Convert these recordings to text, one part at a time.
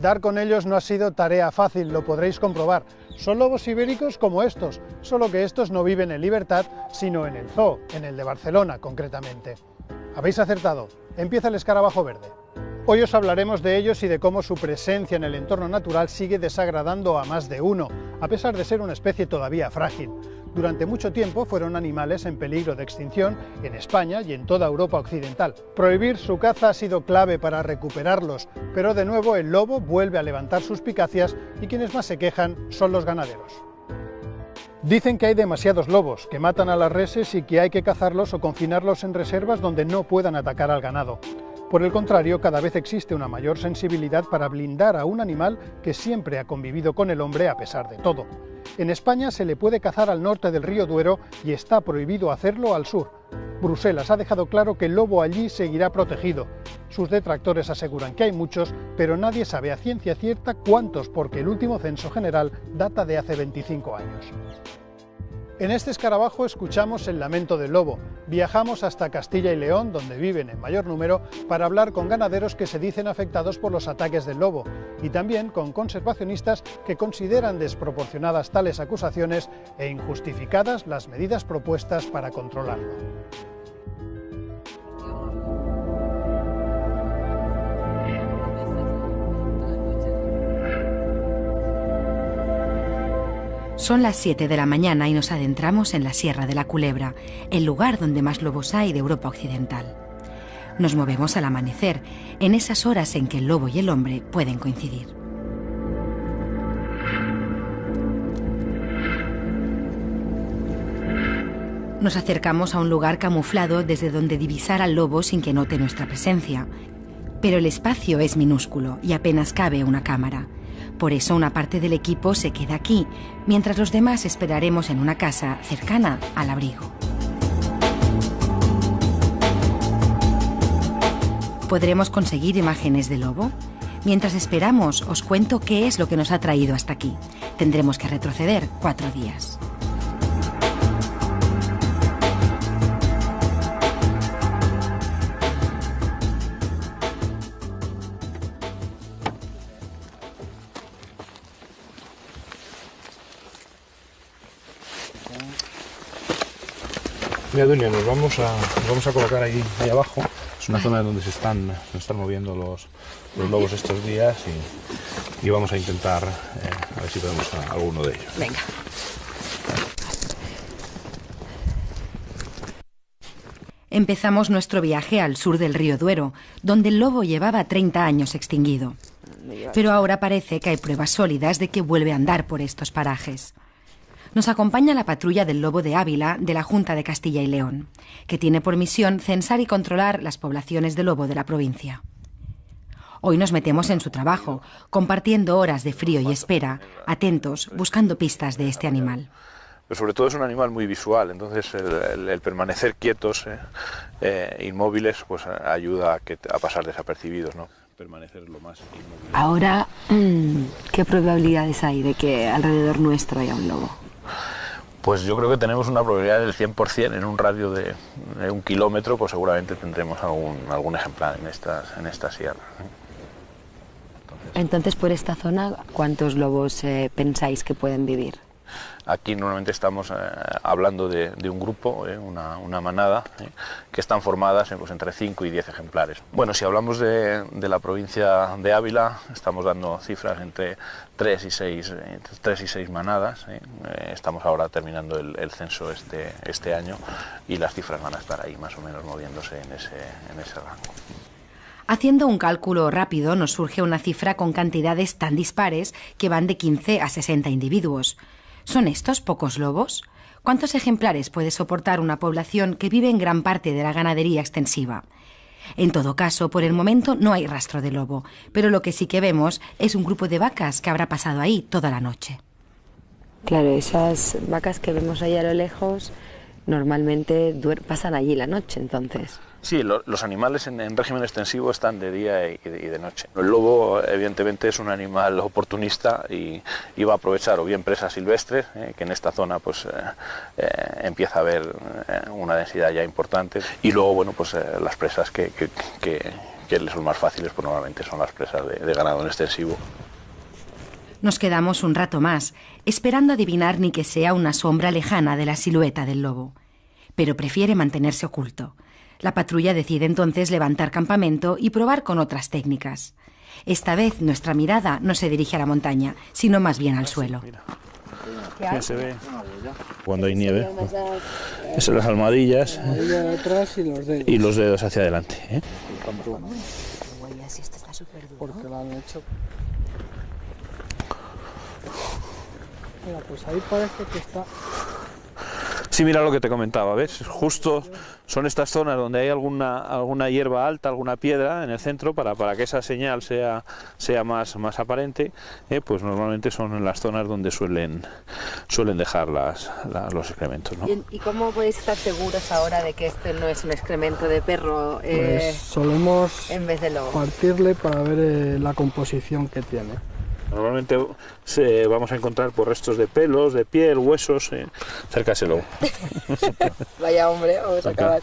Dar con ellos no ha sido tarea fácil, lo podréis comprobar. Son lobos ibéricos como estos, solo que estos no viven en libertad, sino en el zoo, en el de Barcelona concretamente. Habéis acertado, empieza el escarabajo verde. Hoy os hablaremos de ellos y de cómo su presencia en el entorno natural sigue desagradando a más de uno, a pesar de ser una especie todavía frágil. Durante mucho tiempo fueron animales en peligro de extinción en España y en toda Europa occidental. Prohibir su caza ha sido clave para recuperarlos, pero de nuevo el lobo vuelve a levantar suspicacias y quienes más se quejan son los ganaderos. Dicen que hay demasiados lobos, que matan a las reses y que hay que cazarlos o confinarlos en reservas donde no puedan atacar al ganado. Por el contrario, cada vez existe una mayor sensibilidad para blindar a un animal que siempre ha convivido con el hombre a pesar de todo. En España se le puede cazar al norte del río Duero y está prohibido hacerlo al sur. Bruselas ha dejado claro que el lobo allí seguirá protegido. Sus detractores aseguran que hay muchos, pero nadie sabe a ciencia cierta cuántos, porque el último censo general data de hace 25 años. En este escarabajo escuchamos el lamento del lobo. Viajamos hasta Castilla y León, donde viven en mayor número, para hablar con ganaderos que se dicen afectados por los ataques del lobo y también con conservacionistas que consideran desproporcionadas tales acusaciones e injustificadas las medidas propuestas para controlarlo. Son las 7 de la mañana y nos adentramos en la Sierra de la Culebra, el lugar donde más lobos hay de Europa Occidental. Nos movemos al amanecer, en esas horas en que el lobo y el hombre pueden coincidir. Nos acercamos a un lugar camuflado desde donde divisar al lobo sin que note nuestra presencia. Pero el espacio es minúsculo y apenas cabe una cámara. Por eso una parte del equipo se queda aquí, mientras los demás esperaremos en una casa cercana al abrigo. ¿Podremos conseguir imágenes del lobo? Mientras esperamos, os cuento qué es lo que nos ha traído hasta aquí. Tendremos que retroceder 4 días. Mira, Dunia, nos vamos a colocar ahí abajo. Es una zona donde se están moviendo los lobos estos días y vamos a intentar a ver si podemos a alguno de ellos. Venga. Empezamos nuestro viaje al sur del río Duero, donde el lobo llevaba 30 años extinguido. Pero ahora parece que hay pruebas sólidas de que vuelve a andar por estos parajes. Nos acompaña la patrulla del lobo de Ávila de la Junta de Castilla y León, que tiene por misión censar y controlar las poblaciones de lobo de la provincia. Hoy nos metemos en su trabajo, compartiendo horas de frío y espera, atentos, buscando pistas de este animal. Pero sobre todo es un animal muy visual, entonces el permanecer quietos, inmóviles, pues ayuda a pasar desapercibidos, ¿no? Permanecer lo más inmóvil. Ahora, ¿qué probabilidades hay de que alrededor nuestro haya un lobo? Pues yo creo que tenemos una probabilidad del 100%, en un radio de 1 kilómetro, pues seguramente tendremos algún ejemplar en esta sierra. Entonces, por esta zona, ¿cuántos lobos pensáis que pueden vivir? Aquí normalmente estamos hablando de un grupo, una manada, que están formadas pues, entre 5 y 10 ejemplares. Bueno, si hablamos de la provincia de Ávila, estamos dando cifras entre 3 y 6 manadas. Estamos ahora terminando el censo este año y las cifras van a estar ahí más o menos moviéndose en ese rango. Haciendo un cálculo rápido nos surge una cifra con cantidades tan dispares que van de 15 a 60 individuos. ¿Son estos pocos lobos? ¿Cuántos ejemplares puede soportar una población que vive en gran parte de la ganadería extensiva? En todo caso, por el momento no hay rastro de lobo, pero lo que sí que vemos es un grupo de vacas que habrá pasado ahí toda la noche. Claro, esas vacas que vemos ahí a lo lejos normalmente pasan allí la noche, entonces. Sí, los animales en régimen extensivo están de día y de noche. El lobo, evidentemente, es un animal oportunista y va a aprovechar o bien presas silvestres, que en esta zona pues empieza a haber una densidad ya importante, y luego, bueno, pues las presas que que les son más fáciles, pues normalmente son las presas de ganado en extensivo. Nos quedamos un rato más, esperando adivinar ni que sea una sombra lejana de la silueta del lobo. Pero prefiere mantenerse oculto. La patrulla decide entonces levantar campamento y probar con otras técnicas. Esta vez nuestra mirada no se dirige a la montaña, sino más bien al suelo. Ya se ve cuando hay nieve. Esas son las almohadillas y los dedos hacia adelante, ¿eh? Porque lo han hecho. Mira, pues ahí parece que está. Sí, mira lo que te comentaba, ¿ves? Justo son estas zonas donde hay alguna hierba alta, alguna piedra en el centro, para que esa señal sea más aparente, pues normalmente son en las zonas donde suelen dejar los excrementos, ¿no? ¿Y cómo podéis estar seguros ahora de que este no es un excremento de perro Pues solemos en vez de lobo? partirle para ver la composición que tiene. Normalmente vamos a encontrar por restos de pelos, de piel, huesos, cerca de ese lobo. Vaya hombre, vamos a acabar.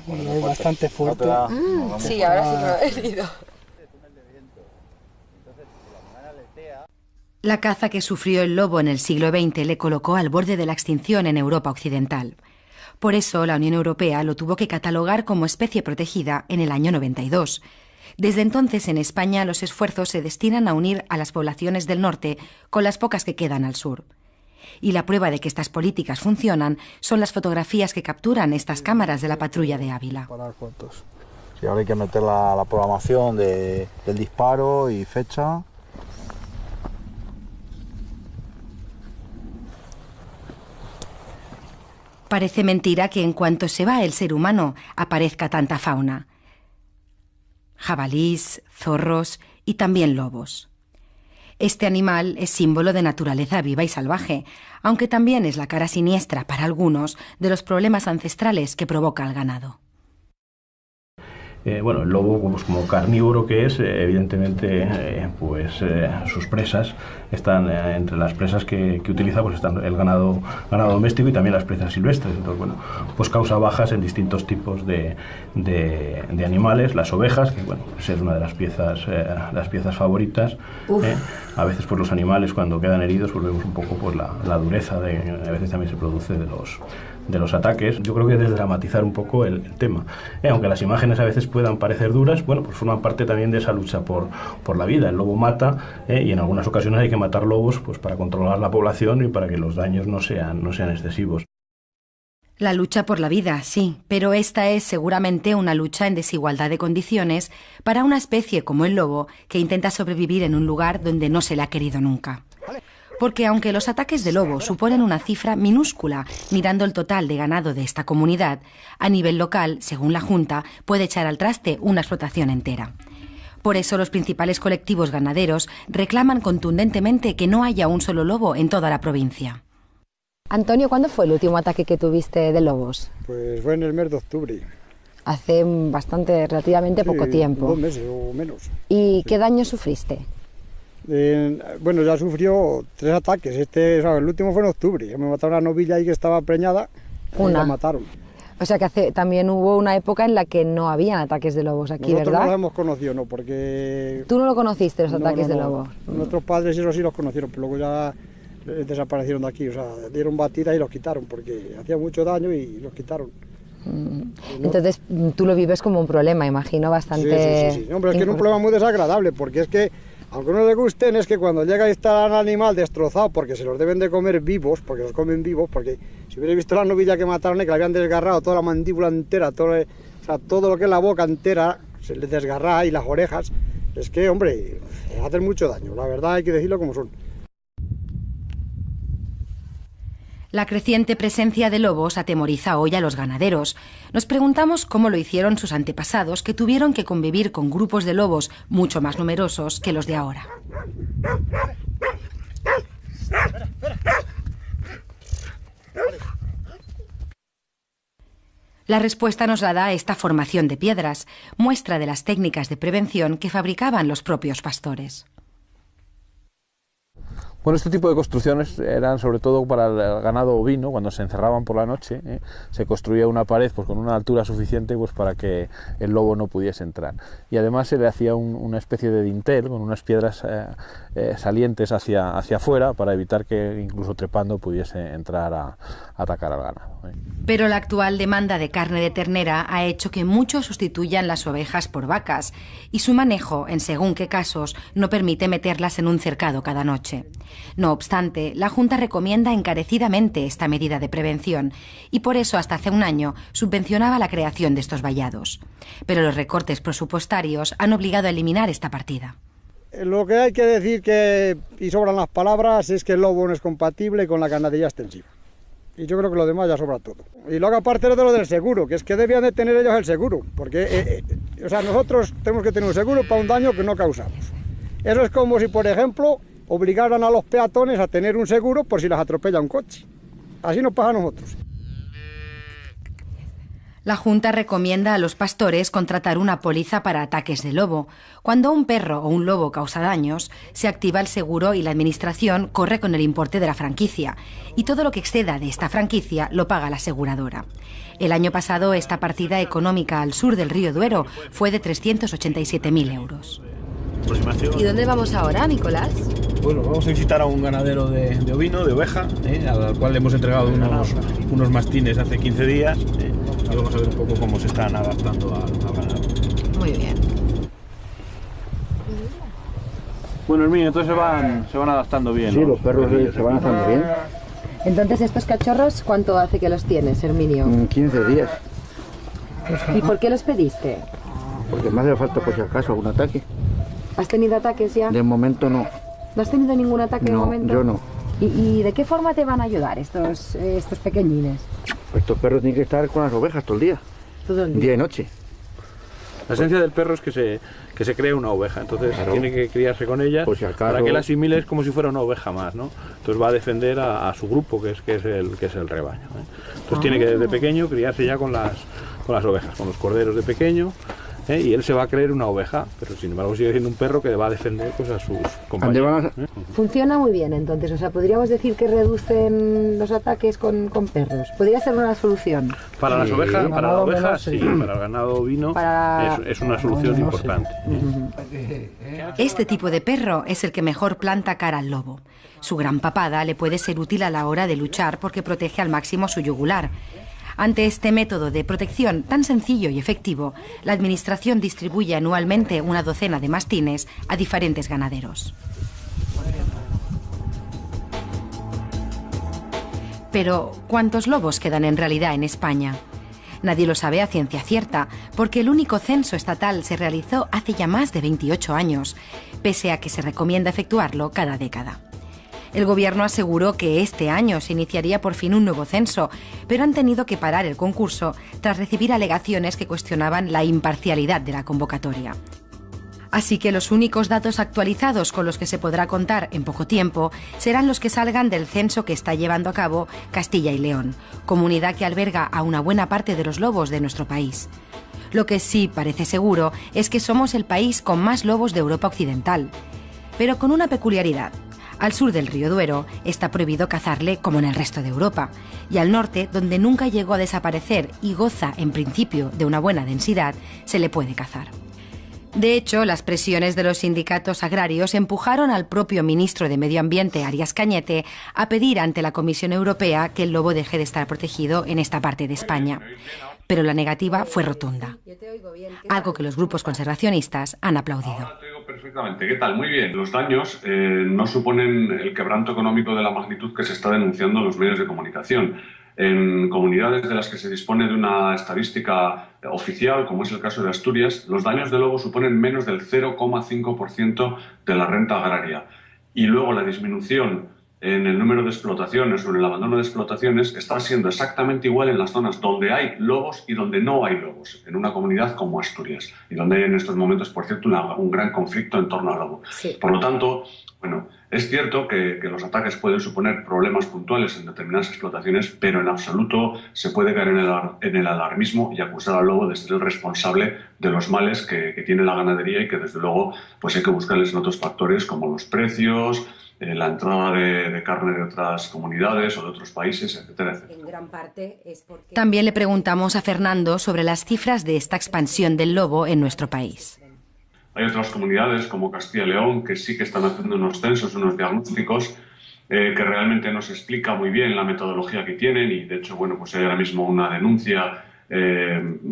Bueno, es bastante fuerte. Sí, ahora sí me he herido. La caza que sufrió el lobo en el siglo XX le colocó al borde de la extinción en Europa occidental. Por eso la Unión Europea lo tuvo que catalogar como especie protegida en el año 92. Desde entonces, en España, los esfuerzos se destinan a unir a las poblaciones del norte con las pocas que quedan al sur. Y la prueba de que estas políticas funcionan son las fotografías que capturan estas cámaras de la patrulla de Ávila. Para fotos. Sí, ahora hay que meter la programación del disparo y fecha. Parece mentira que en cuanto se va el ser humano aparezca tanta fauna. Jabalís, zorros y también lobos. Este animal es símbolo de naturaleza viva y salvaje, aunque también es la cara siniestra para algunos de los problemas ancestrales que provoca el ganado. Bueno, el lobo, pues, como carnívoro que es, evidentemente, sus presas están entre las presas que utiliza, pues están el ganado doméstico y también las presas silvestres. Entonces, bueno, pues causa bajas en distintos tipos de animales. Las ovejas, que bueno, pues es una de las piezas favoritas. A veces, pues los animales cuando quedan heridos, pues vemos un poco pues la dureza a veces también se produce de los ataques. Yo creo que es dramatizar un poco el tema. Aunque las imágenes a veces puedan parecer duras, bueno, pues forman parte también de esa lucha por la vida. El lobo mata, y en algunas ocasiones hay que matar lobos pues para controlar la población y para que los daños no sean excesivos. La lucha por la vida, sí, pero esta es seguramente una lucha en desigualdad de condiciones para una especie como el lobo que intenta sobrevivir en un lugar donde no se le ha querido nunca. Porque aunque los ataques de lobo suponen una cifra minúscula mirando el total de ganado de esta comunidad, a nivel local, según la Junta, puede echar al traste una explotación entera. Por eso los principales colectivos ganaderos reclaman contundentemente que no haya un solo lobo en toda la provincia. Antonio, ¿cuándo fue el último ataque que tuviste de lobos? Pues fue en el mes de octubre. Hace relativamente poco tiempo. 2 meses o menos. ¿Y qué daño sufriste? Bueno, ya sufrió 3 ataques. El último fue en octubre. Me mataron a una novilla ahí que estaba preñada y la mataron. O sea que también hubo una época en la que no habían ataques de lobos aquí, Nosotros ¿verdad? no los hemos conocido, no, porque... ¿Tú no lo conociste, los ataques de lobo? Nuestros padres eso sí los conocieron, pero luego ya desaparecieron de aquí. O sea, dieron batida y los quitaron, porque hacía mucho daño y los quitaron. Entonces tú lo vives como un problema, imagino, bastante... Sí. Hombre, es que es un problema muy desagradable, porque es que, aunque no le gusten, es que cuando llega y está el animal destrozado, porque se los deben de comer vivos, porque los comen vivos, porque si hubierais visto la novilla que mataron, que le habían desgarrado toda la mandíbula entera, todo lo que es la boca entera, se le desgarra y las orejas, es que, hombre, hacen mucho daño, la verdad hay que decirlo como son. La creciente presencia de lobos atemoriza hoy a los ganaderos. Nos preguntamos cómo lo hicieron sus antepasados, que tuvieron que convivir con grupos de lobos mucho más numerosos que los de ahora. La respuesta nos la da esta formación de piedras, muestra de las técnicas de prevención que fabricaban los propios pastores. Bueno, este tipo de construcciones eran sobre todo para el ganado ovino. Cuando se encerraban por la noche, se construía una pared pues, con una altura suficiente pues, para que el lobo no pudiese entrar. Y además se le hacía una especie de dintel con unas piedras salientes hacia afuera para evitar que incluso trepando pudiese entrar a atacar al ganado. Pero la actual demanda de carne de ternera ha hecho que muchos sustituyan las ovejas por vacas y su manejo, en según qué casos, no permite meterlas en un cercado cada noche. No obstante, la Junta recomienda encarecidamente esta medida de prevención y por eso hasta hace un año subvencionaba la creación de estos vallados. Pero los recortes presupuestarios han obligado a eliminar esta partida. Lo que hay que decir, y sobran las palabras, es que el lobo no es compatible con la ganadería extensiva. Y yo creo que lo demás ya sobra todo. Y luego aparte de lo del seguro, que es que debían de tener ellos el seguro, porque nosotros tenemos que tener un seguro para un daño que no causamos. Eso es como si, por ejemplo, obligaran a los peatones a tener un seguro por si las atropella un coche. Así nos pasa a nosotros. La Junta recomienda a los pastores contratar una póliza para ataques de lobo. Cuando un perro o un lobo causa daños, se activa el seguro y la administración corre con el importe de la franquicia. Y todo lo que exceda de esta franquicia lo paga la aseguradora. El año pasado esta partida económica al sur del río Duero fue de 387.000 euros. ¿Y dónde vamos ahora, Nicolás? Bueno, vamos a visitar a un ganadero de ovino, de oveja, al cual le hemos entregado unos mastines hace 15 días. Y vamos a ver un poco cómo se están adaptando al ganado. Muy bien. Bueno, Herminio, entonces se van adaptando bien. Sí, los perros se van adaptando bien. Entonces, ¿estos cachorros cuánto hace que los tienes, Herminio? 15 días. ¿Y por qué los pediste? Porque me hace falta, por si acaso, algún ataque. ¿Has tenido ataques ya? De momento no. ¿No has tenido ningún ataque de momento? Yo no. ¿Y de qué forma te van a ayudar estos pequeñines? Estos perros tienen que estar con las ovejas todo el día. Todo el día. Día y noche. La esencia del perro es que se cree una oveja, entonces claro, tiene que criarse con ella si acaso, para que la asimile como si fuera una oveja más, ¿no? Entonces va a defender a su grupo, que es el rebaño, Entonces tiene que desde pequeño criarse ya con las ovejas, con los corderos de pequeño, y él se va a creer una oveja, pero sin embargo sigue siendo un perro que va a defender pues, a sus compañeros. Funciona muy bien entonces, o sea, podríamos decir que reducen los ataques con perros. ¿Podría ser una solución? Para las ovejas, para la oveja sí, para el ganado ovino es una solución importante. Este tipo de perro es el que mejor planta cara al lobo. Su gran papada le puede ser útil a la hora de luchar porque protege al máximo su yugular. Ante este método de protección tan sencillo y efectivo, la Administración distribuye anualmente una docena de mastines a diferentes ganaderos. Pero, ¿cuántos lobos quedan en realidad en España? Nadie lo sabe a ciencia cierta, porque el único censo estatal se realizó hace ya más de 28 años, pese a que se recomienda efectuarlo cada década. El gobierno aseguró que este año se iniciaría por fin un nuevo censo, pero han tenido que parar el concurso tras recibir alegaciones que cuestionaban la imparcialidad de la convocatoria. Así que los únicos datos actualizados con los que se podrá contar en poco tiempo serán los que salgan del censo que está llevando a cabo Castilla y León, comunidad que alberga a una buena parte de los lobos de nuestro país. Lo que sí parece seguro es que somos el país con más lobos de Europa Occidental, pero con una peculiaridad. Al sur del río Duero está prohibido cazarle como en el resto de Europa, y al norte, donde nunca llegó a desaparecer y goza en principio de una buena densidad, se le puede cazar. De hecho, las presiones de los sindicatos agrarios empujaron al propio ministro de Medio Ambiente, Arias Cañete, a pedir ante la Comisión Europea que el lobo deje de estar protegido en esta parte de España. Pero la negativa fue rotunda, algo que los grupos conservacionistas han aplaudido. Ahora te oigo perfectamente. ¿Qué tal? Muy bien. Los daños no suponen el quebranto económico de la magnitud que se está denunciando en los medios de comunicación. En comunidades de las que se dispone de una estadística oficial, como es el caso de Asturias, los daños de lobo suponen menos del 0,5% de la renta agraria. Y luego la disminución en el número de explotaciones o en el abandono de explotaciones está siendo exactamente igual en las zonas donde hay lobos y donde no hay lobos, en una comunidad como Asturias, y donde hay en estos momentos, por cierto, un gran conflicto en torno al lobo. Sí. Por lo tanto, bueno, Es cierto que los ataques pueden suponer problemas puntuales en determinadas explotaciones, pero en absoluto se puede caer en el alarmismo y acusar al lobo de ser el responsable de los males que tiene la ganadería y que desde luego pues hay que buscarles en otros factores como los precios, la entrada de carne de otras comunidades o de otros países, etcétera, etcétera. En gran parte es porque... También le preguntamos a Fernando sobre las cifras de esta expansión del lobo en nuestro país. Hay otras comunidades como Castilla y León que sí que están haciendo unos censos, unos diagnósticos que realmente nos explica muy bien la metodología que tienen y de hecho, bueno, pues hay ahora mismo una denuncia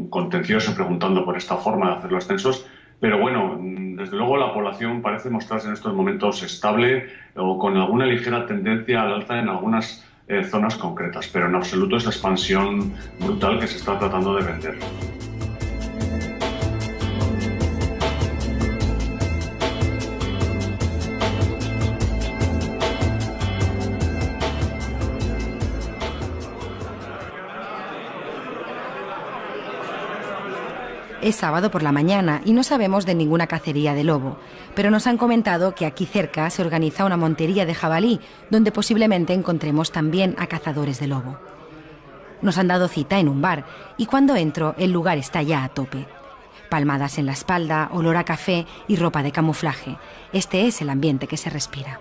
contenciosa preguntando por esta forma de hacer los censos, pero bueno, desde luego la población parece mostrarse en estos momentos estable o con alguna ligera tendencia al alza en algunas zonas concretas, pero en absoluto esa expansión brutal que se está tratando de vender. Es sábado por la mañana y no sabemos de ninguna cacería de lobo, pero nos han comentado que aquí cerca se organiza una montería de jabalí, donde posiblemente encontremos también a cazadores de lobo. Nos han dado cita en un bar y cuando entro el lugar está ya a tope. Palmadas en la espalda, olor a café y ropa de camuflaje. Este es el ambiente que se respira.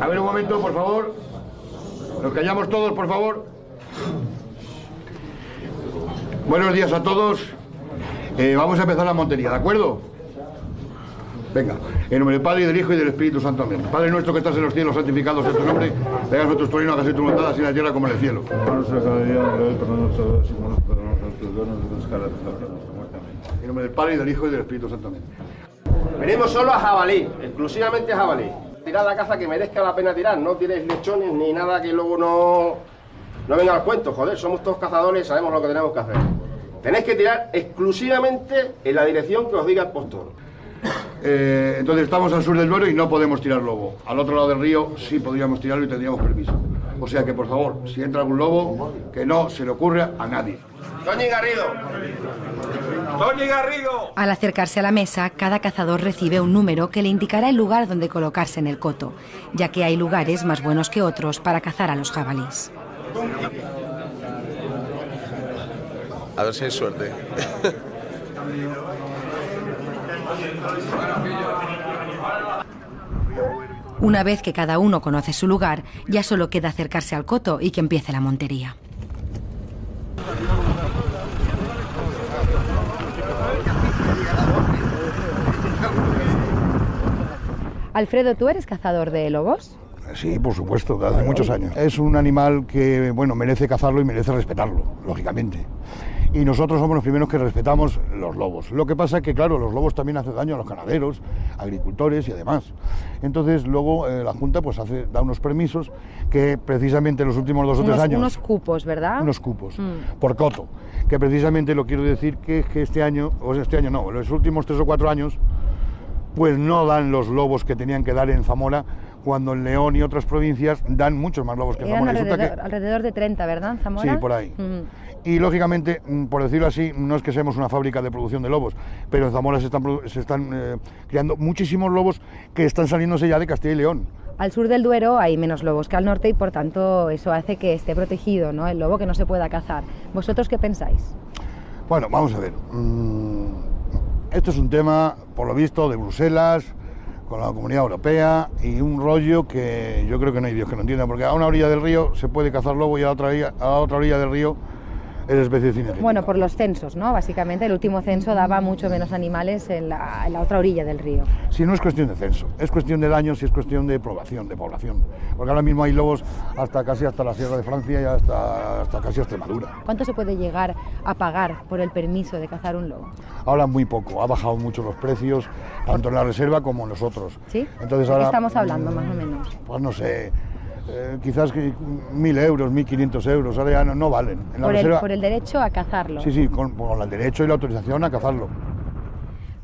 A ver un momento, por favor. Nos callamos todos, por favor. Buenos días a todos. Vamos a empezar la montería, ¿de acuerdo? Venga, en nombre del Padre, y del Hijo, y del Espíritu Santo. Amén. Padre nuestro que estás en los cielos, santificado sea tu nombre. Venga a nosotros tu reino, hágase tu voluntad, así en la tierra como en el cielo. En nombre del Padre, y del Hijo, y del Espíritu Santo. Amén. Venimos solo a jabalí, exclusivamente a jabalí. Tirad la caza que merezca la pena tirar, no tiréis lechones ni nada que luego no venga al cuento, joder, somos todos cazadores, sabemos lo que tenemos que hacer. Tenéis que tirar exclusivamente en la dirección que os diga el postor. Entonces estamos al sur del Duero y no podemos tirar lobo. Al otro lado del río sí podríamos tirarlo y tendríamos permiso. O sea que, por favor, si entra algún lobo, que no se le ocurra a nadie. ¡Toñi Garrido! ¡Toñi Garrido! Al acercarse a la mesa, cada cazador recibe un número que le indicará el lugar donde colocarse en el coto, ya que hay lugares más buenos que otros para cazar a los jabalíes. A ver si hay suerte. Una vez que cada uno conoce su lugar, ya solo queda acercarse al coto y que empiece la montería. Alfredo, ¿tú eres cazador de lobos? Sí, por supuesto, desde hace muchos años. Es un animal que, bueno, merece cazarlo y merece respetarlo, lógicamente. Y nosotros somos los primeros que respetamos los lobos. Lo que pasa es que, claro, los lobos también hacen daño a los ganaderos, agricultores y demás. Entonces, luego la Junta pues da unos permisos que precisamente en los últimos 2 o 3 años... Unos cupos, ¿verdad? Unos cupos, por coto. Que precisamente lo quiero decir que este año, en los últimos 3 o 4 años, pues no dan los lobos que tenían que dar en Zamora, cuando en León y otras provincias dan muchos más lobos que en Zamora. Alrededor de 30, ¿verdad, en Zamora? Sí, por ahí. Y lógicamente, por decirlo así, no es que seamos una fábrica de producción de lobos, pero en Zamora se están criando muchísimos lobos que están saliéndose ya de Castilla y León. Al sur del Duero hay menos lobos que al norte y por tanto eso hace que esté protegido, ¿no?, el lobo, que no se pueda cazar. ¿Vosotros qué pensáis? Bueno, vamos a ver. Esto es un tema, por lo visto, de Bruselas, con la Comunidad Europea, y un rollo que yo creo que no hay Dios que lo entienda, porque a una orilla del río se puede cazar lobo y a la otra orilla del río es especie cinegética. Bueno, por los censos, ¿no? Básicamente el último censo daba mucho menos animales en la otra orilla del río. Sí, no es cuestión de censo, es cuestión de daños y es cuestión de población, Porque ahora mismo hay lobos casi hasta la Sierra de Francia y hasta casi Extremadura. ¿Cuánto se puede llegar a pagar por el permiso de cazar un lobo? Ahora muy poco, ha bajado mucho los precios, tanto en la reserva como en los otros. ¿Sí? Entonces ¿De ahora, qué estamos hablando, más o menos? Pues no sé, quizás 1.000 euros, 1.500 euros, ahora ya no valen. En la reserva, por el derecho a cazarlo. Sí, con el derecho y la autorización a cazarlo.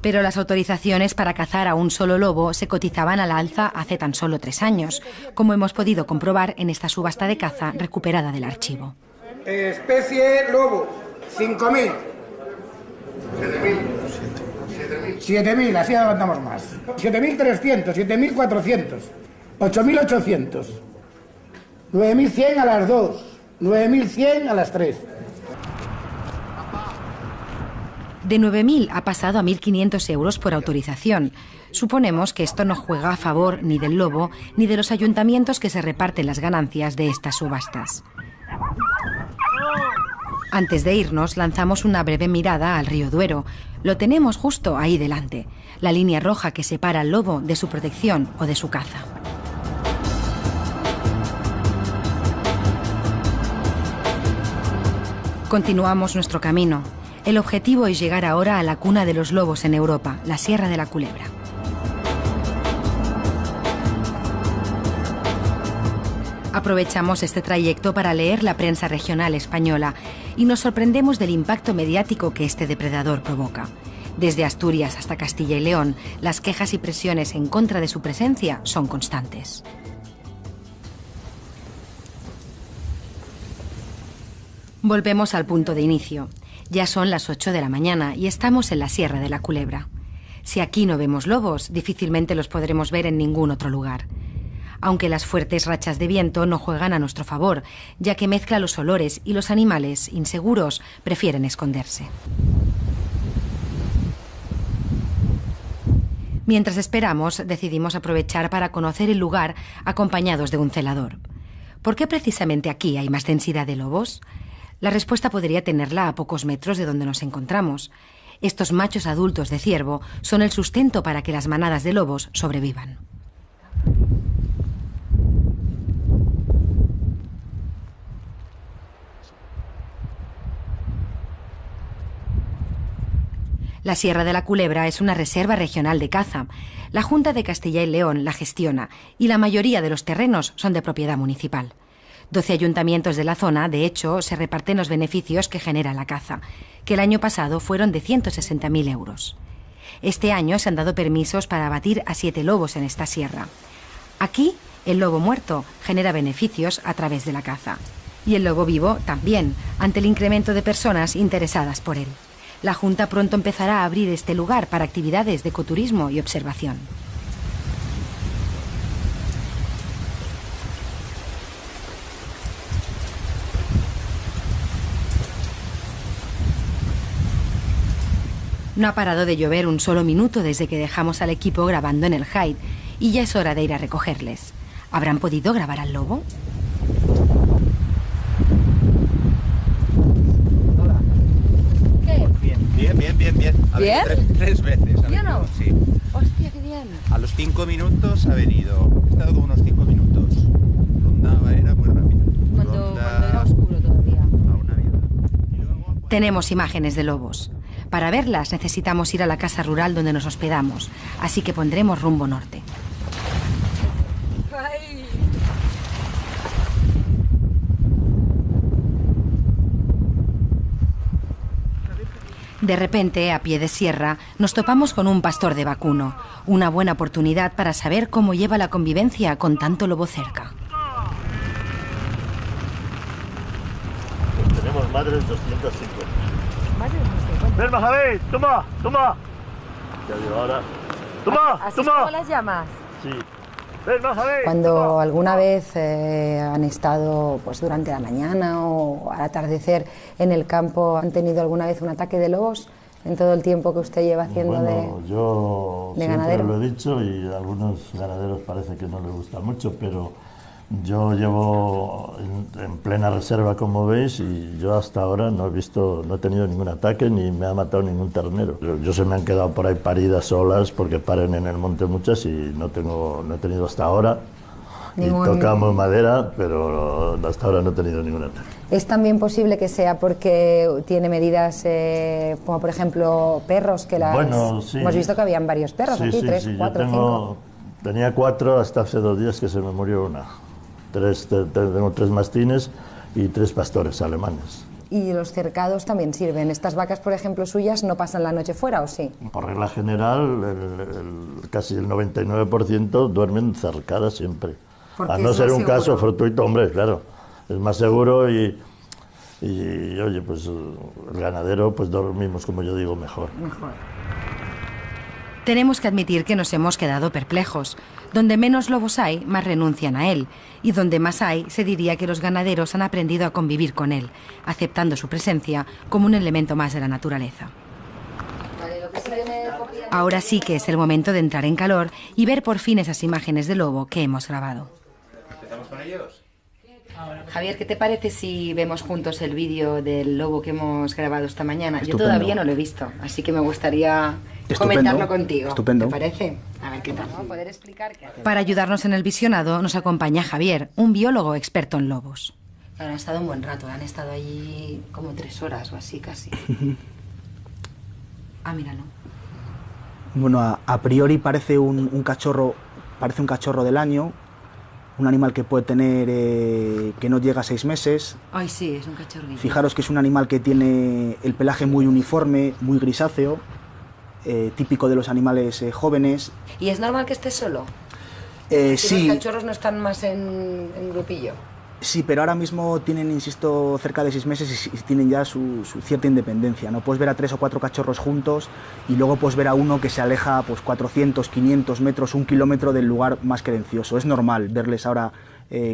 Pero las autorizaciones para cazar a un solo lobo se cotizaban al alza hace tan solo 3 años, como hemos podido comprobar en esta subasta de caza recuperada del archivo. Especie lobo, 5.000. 7.000, así aguantamos más. 7.300, 7.400, 8.800, 9.100 a las 2, 9.100 a las 3. De 9.000 ha pasado a 1.500 euros por autorización. Suponemos que esto no juega a favor ni del lobo ni de los ayuntamientos que se reparten las ganancias de estas subastas. Antes de irnos, lanzamos una breve mirada al río Duero. Lo tenemos justo ahí delante, la línea roja que separa al lobo de su protección o de su caza. Continuamos nuestro camino. El objetivo es llegar ahora a la cuna de los lobos en Europa, la Sierra de la Culebra. Aprovechamos este trayecto para leer la prensa regional española y nos sorprendemos del impacto mediático que este depredador provoca. Desde Asturias hasta Castilla y León, las quejas y presiones en contra de su presencia son constantes. Volvemos al punto de inicio. Ya son las 8 de la mañana y estamos en la Sierra de la Culebra. Si aquí no vemos lobos, difícilmente los podremos ver en ningún otro lugar. Aunque las fuertes rachas de viento no juegan a nuestro favor, ya que mezcla los olores y los animales, inseguros, prefieren esconderse. Mientras esperamos, decidimos aprovechar para conocer el lugar acompañados de un celador. ¿Por qué precisamente aquí hay más densidad de lobos? La respuesta podría tenerla a pocos metros de donde nos encontramos. Estos machos adultos de ciervo son el sustento para que las manadas de lobos sobrevivan. La Sierra de la Culebra es una reserva regional de caza. La Junta de Castilla y León la gestiona y la mayoría de los terrenos son de propiedad municipal. 12 ayuntamientos de la zona, de hecho, se reparten los beneficios que genera la caza, que el año pasado fueron de 160.000 euros. Este año se han dado permisos para abatir a 7 lobos en esta sierra. Aquí, el lobo muerto genera beneficios a través de la caza. Y el lobo vivo también, ante el incremento de personas interesadas por él. La Junta pronto empezará a abrir este lugar para actividades de ecoturismo y observación. No ha parado de llover un solo minuto desde que dejamos al equipo grabando en el Hyde y ya es hora de ir a recogerles. ¿Habrán podido grabar al lobo? Bien. ¿Bien? Tres veces. ¿Sí o no? Sí. Hostia, qué bien. A los 5 minutos ha venido. He estado como unos 5 minutos. Rondaba, era muy rápido. Cuando era oscuro todavía. Tenemos imágenes de lobos. Para verlas necesitamos ir a la casa rural donde nos hospedamos, así que pondremos rumbo norte. De repente, a pie de sierra, nos topamos con un pastor de vacuno. Una buena oportunidad para saber cómo lleva la convivencia con tanto lobo cerca. Tenemos más de 250. Ven, Majabé, toma. Ya digo ahora. Toma. ¿Cómo las llamas? Sí. Ven, Majabé. Cuando alguna vez han estado pues durante la mañana o al atardecer en el campo, ¿han tenido alguna vez un ataque de lobos en todo el tiempo que usted lleva haciendo yo de siempre ganadero? Lo he dicho y a algunos ganaderos parece que no les gusta mucho, pero yo llevo en plena reserva, como veis, y yo hasta ahora no he tenido ningún ataque ni me ha matado ningún ternero. Yo se me han quedado por ahí paridas solas porque paren en el monte muchas y no he tenido hasta ahora. Y tocamos madera, pero hasta ahora no he tenido ningún ataque. ¿Es también posible que sea porque tiene medidas como por ejemplo perros que las... Bueno, sí. Hemos visto que habían varios perros aquí, 3, 4, 5. Tenía 4 hasta hace 2 días que se me murió una. Tengo 3 mastines y 3 pastores alemanes. ¿Y los cercados también sirven? ¿Estas vacas, por ejemplo, suyas no pasan la noche fuera o sí? Por regla general, casi el 99% duermen cercadas siempre. A no ser un caso fortuito, hombre, claro. Es más seguro y y oye, pues el ganadero, pues dormimos, como yo digo, mejor. Tenemos que admitir que nos hemos quedado perplejos. Donde menos lobos hay, más renuncian a él. Y donde más hay, se diría que los ganaderos han aprendido a convivir con él, aceptando su presencia como un elemento más de la naturaleza. Ahora sí que es el momento de entrar en calor y ver por fin esas imágenes de lobo que hemos grabado. ¿Empezamos con ellos? Javier, ¿qué te parece si vemos juntos el vídeo del lobo que hemos grabado esta mañana? Estupendo. Yo todavía no lo he visto, así que me gustaría comentarlo contigo. Estupendo. ¿Te parece? A ver qué tal. Poder explicar qué hace. Para ayudarnos en el visionado nos acompaña Javier, un biólogo experto en lobos. Han estado un buen rato, han estado allí como 3 horas o así casi. Ah, mira, no. Bueno, a priori parece un cachorro del año, un animal que puede tener, que no llega a 6 meses. Ay, sí, es un cachorrito. Fijaros que es un animal que tiene el pelaje muy uniforme, muy grisáceo, típico de los animales jóvenes. ¿Y es normal que esté solo? Sí. ¿Los cachorros no están más en grupillo? Sí, pero ahora mismo tienen, insisto, cerca de 6 meses y tienen ya su cierta independencia, ¿no? Puedes ver a 3 o 4 cachorros juntos y luego puedes ver a uno que se aleja pues 400, 500 metros, 1 kilómetro del lugar más querencioso. Es normal verles ahora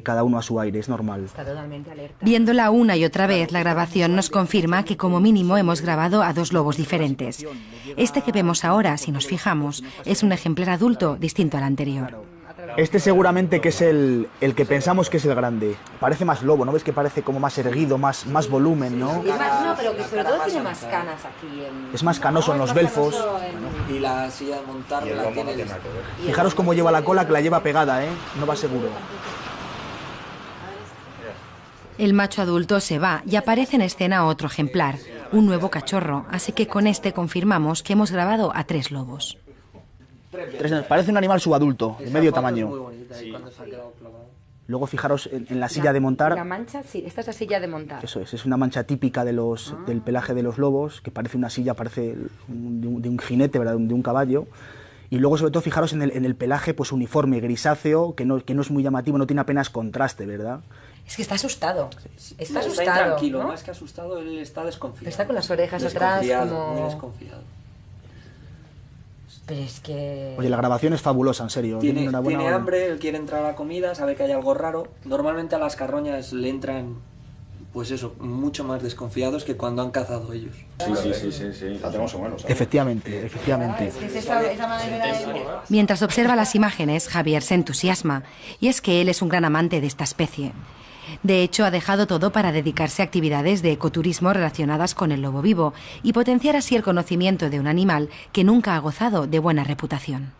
cada uno a su aire, es normal. Está totalmente alerta. Viéndola una y otra vez, la grabación nos confirma que como mínimo hemos grabado a 2 lobos diferentes. Este que vemos ahora, si nos fijamos, es un ejemplar adulto distinto al anterior. Este seguramente que es el que pensamos que es el grande. Parece más lobo, ¿no ves que parece como más erguido, más volumen, ¿no? No, pero que sobre todo tiene más canas aquí. Es más canoso en los belfos. Y la silla de montar la tiene... Fijaros cómo lleva la cola, que la lleva pegada, ¿eh? No va seguro. El macho adulto se va y aparece en escena otro ejemplar, un nuevo cachorro, así que con este confirmamos que hemos grabado a 3 lobos. Parece un animal subadulto, de medio tamaño. Luego fijaros en la silla de montar. La mancha, sí, esta es la silla de montar. Eso es una mancha típica del pelaje de los lobos, que parece una silla, parece de un jinete, ¿verdad? De un caballo. Y luego sobre todo fijaros en el pelaje pues uniforme, grisáceo, que no es muy llamativo, no tiene apenas contraste, ¿verdad? Es que está asustado. Está asustado, tranquilo, ¿no? Más que asustado, él está desconfiado. Está con las orejas atrás, como... Muy desconfiado. Pero es que... Oye, la grabación es fabulosa, en serio. Tiene hambre, él quiere entrar a la comida, sabe que hay algo raro. Normalmente a las carroñas le entran, pues eso, mucho más desconfiados que cuando han cazado ellos. Sí. La tenemos en mano, ¿sabes? Efectivamente. Mientras observa las imágenes, Javier se entusiasma. Y es que él es un gran amante de esta especie. De hecho, ha dejado todo para dedicarse a actividades de ecoturismo relacionadas con el lobo vivo y potenciar así el conocimiento de un animal que nunca ha gozado de buena reputación.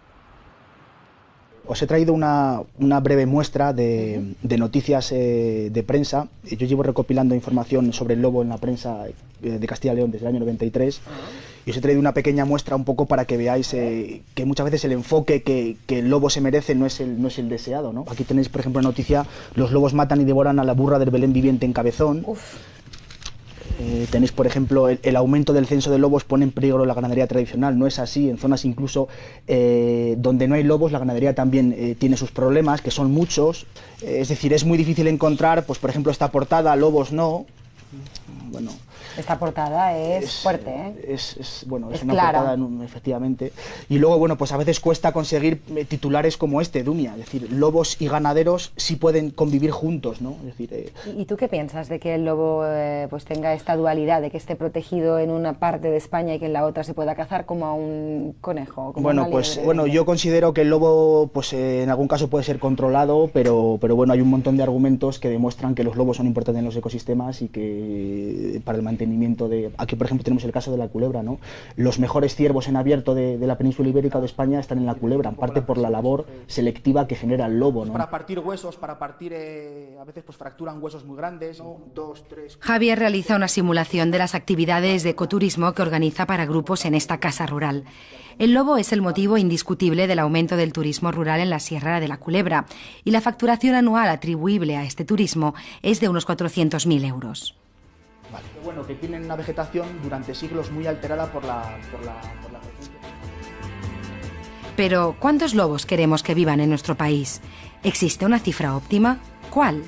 Os he traído una breve muestra de noticias de prensa. Yo llevo recopilando información sobre el lobo en la prensa de Castilla y León desde el año 93. Y os he traído una pequeña muestra un poco para que veáis que muchas veces el enfoque que el lobo se merece no es el deseado, ¿no? Aquí tenéis, por ejemplo, una noticia: los lobos matan y devoran a la burra del Belén viviente en Cabezón. Tenéis, por ejemplo, el aumento del censo de lobos pone en peligro la ganadería tradicional. No es así. En zonas incluso donde no hay lobos, la ganadería también tiene sus problemas, que son muchos. Es decir, es muy difícil encontrar, pues por ejemplo, esta portada, lobos no. Bueno... Esta portada es fuerte, ¿eh? Es una clara. portada, efectivamente. Y luego, bueno, pues a veces cuesta conseguir titulares como este, Dumia. Es decir, lobos y ganaderos sí pueden convivir juntos, ¿no? Es decir, ¿Y tú qué piensas de que el lobo pues tenga esta dualidad, de que esté protegido en una parte de España y que en la otra se pueda cazar como a un conejo? Como bueno, pues yo considero que el lobo, pues en algún caso puede ser controlado, pero bueno, hay un montón de argumentos que demuestran que los lobos son importantes en los ecosistemas y que para el mantenimiento de... Aquí, por ejemplo, tenemos el caso de la culebra, ¿no? Los mejores ciervos en abierto de la península ibérica o de España están en la culebra, en parte por la labor selectiva que genera el lobo, ¿no? Para partir huesos, a veces pues fracturan huesos muy grandes, ¿no? 2, 3... Javier realiza una simulación de las actividades de ecoturismo que organiza para grupos en esta casa rural. El lobo es el motivo indiscutible del aumento del turismo rural en la Sierra de la Culebra y la facturación anual atribuible a este turismo es de unos 400.000 euros. Vale. Bueno, que tienen una vegetación durante siglos muy alterada por la... Pero, ¿cuántos lobos queremos que vivan en nuestro país? ¿Existe una cifra óptima? ¿Cuál?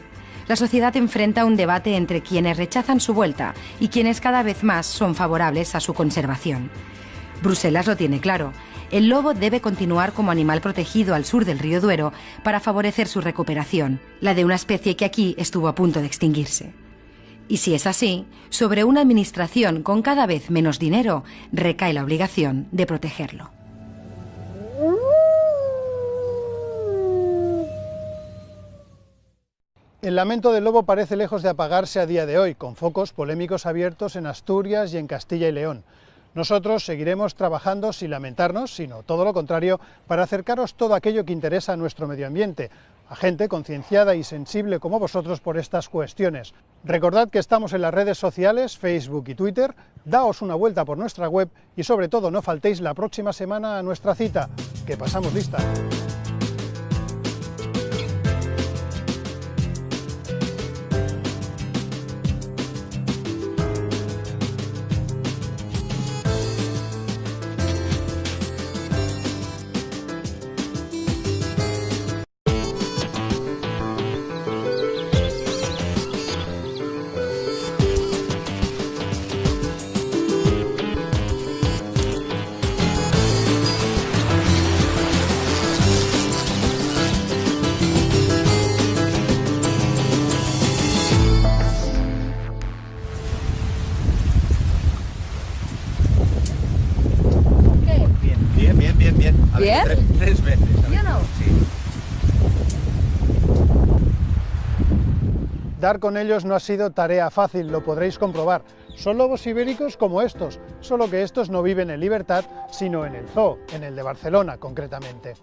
la sociedad enfrenta un debate entre quienes rechazan su vuelta y quienes cada vez más son favorables a su conservación. Bruselas lo tiene claro. El lobo debe continuar como animal protegido al sur del río Duero para favorecer su recuperación, la de una especie que aquí estuvo a punto de extinguirse. Y si es así, sobre una administración con cada vez menos dinero recae la obligación de protegerlo. El lamento del lobo parece lejos de apagarse a día de hoy, con focos polémicos abiertos en Asturias y en Castilla y León. Nosotros seguiremos trabajando sin lamentarnos, sino todo lo contrario, para acercaros todo aquello que interesa a nuestro medio ambiente, a gente concienciada y sensible como vosotros por estas cuestiones. Recordad que estamos en las redes sociales, Facebook y Twitter, daos una vuelta por nuestra web y sobre todo no faltéis la próxima semana a nuestra cita, que pasamos lista. Bien. Tres veces. Yo no. Sí. Dar con ellos no ha sido tarea fácil, lo podréis comprobar. Son lobos ibéricos como estos, solo que estos no viven en libertad, sino en el zoo, en el de Barcelona concretamente.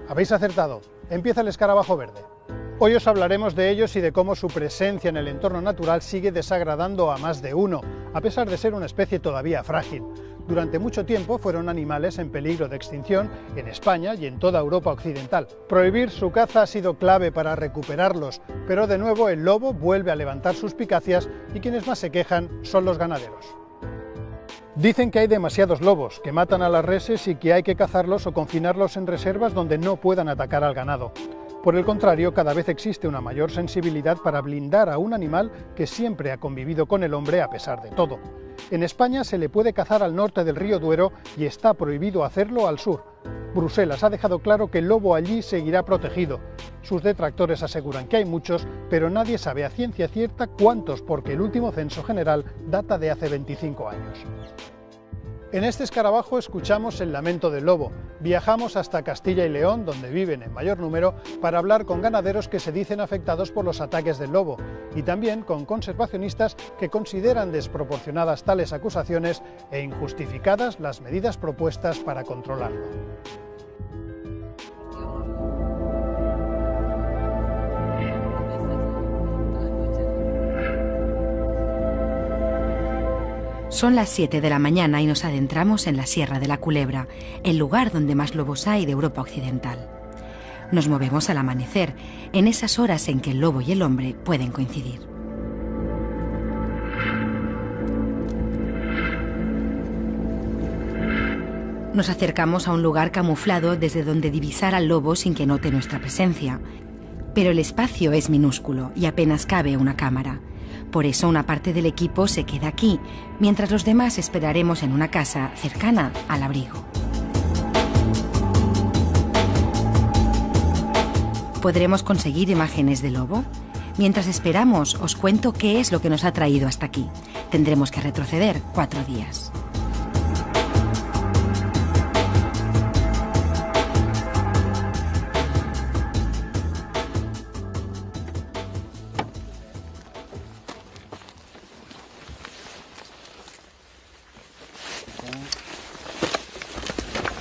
Habéis acertado, empieza el escarabajo verde. Hoy os hablaremos de ellos y de cómo su presencia en el entorno natural sigue desagradando a más de uno, a pesar de ser una especie todavía frágil. Durante mucho tiempo fueron animales en peligro de extinción en España y en toda Europa occidental. Prohibir su caza ha sido clave para recuperarlos, pero de nuevo el lobo vuelve a levantar suspicacias y quienes más se quejan son los ganaderos. Dicen que hay demasiados lobos, que matan a las reses y que hay que cazarlos o confinarlos en reservas donde no puedan atacar al ganado. Por el contrario, cada vez existe una mayor sensibilidad para blindar a un animal que siempre ha convivido con el hombre a pesar de todo. En España se le puede cazar al norte del río Duero y está prohibido hacerlo al sur. Bruselas ha dejado claro que el lobo allí seguirá protegido. Sus detractores aseguran que hay muchos, pero nadie sabe a ciencia cierta cuántos, porque el último censo general data de hace 25 años. En este escarabajo escuchamos el lamento del lobo. Viajamos hasta Castilla y León, donde viven en mayor número, para hablar con ganaderos que se dicen afectados por los ataques del lobo, y también con conservacionistas que consideran desproporcionadas tales acusaciones e injustificadas las medidas propuestas para controlarlo. Son las 7 de la mañana y nos adentramos en la Sierra de la Culebra, el lugar donde más lobos hay de Europa Occidental. Nos movemos al amanecer, en esas horas en que el lobo y el hombre pueden coincidir. Nos acercamos a un lugar camuflado desde donde divisar al lobo sin que note nuestra presencia. Pero el espacio es minúsculo y apenas cabe una cámara. Por eso una parte del equipo se queda aquí, mientras los demás esperaremos en una casa cercana al abrigo. ¿Podremos conseguir imágenes del lobo? Mientras esperamos, os cuento qué es lo que nos ha traído hasta aquí. Tendremos que retroceder 4 días.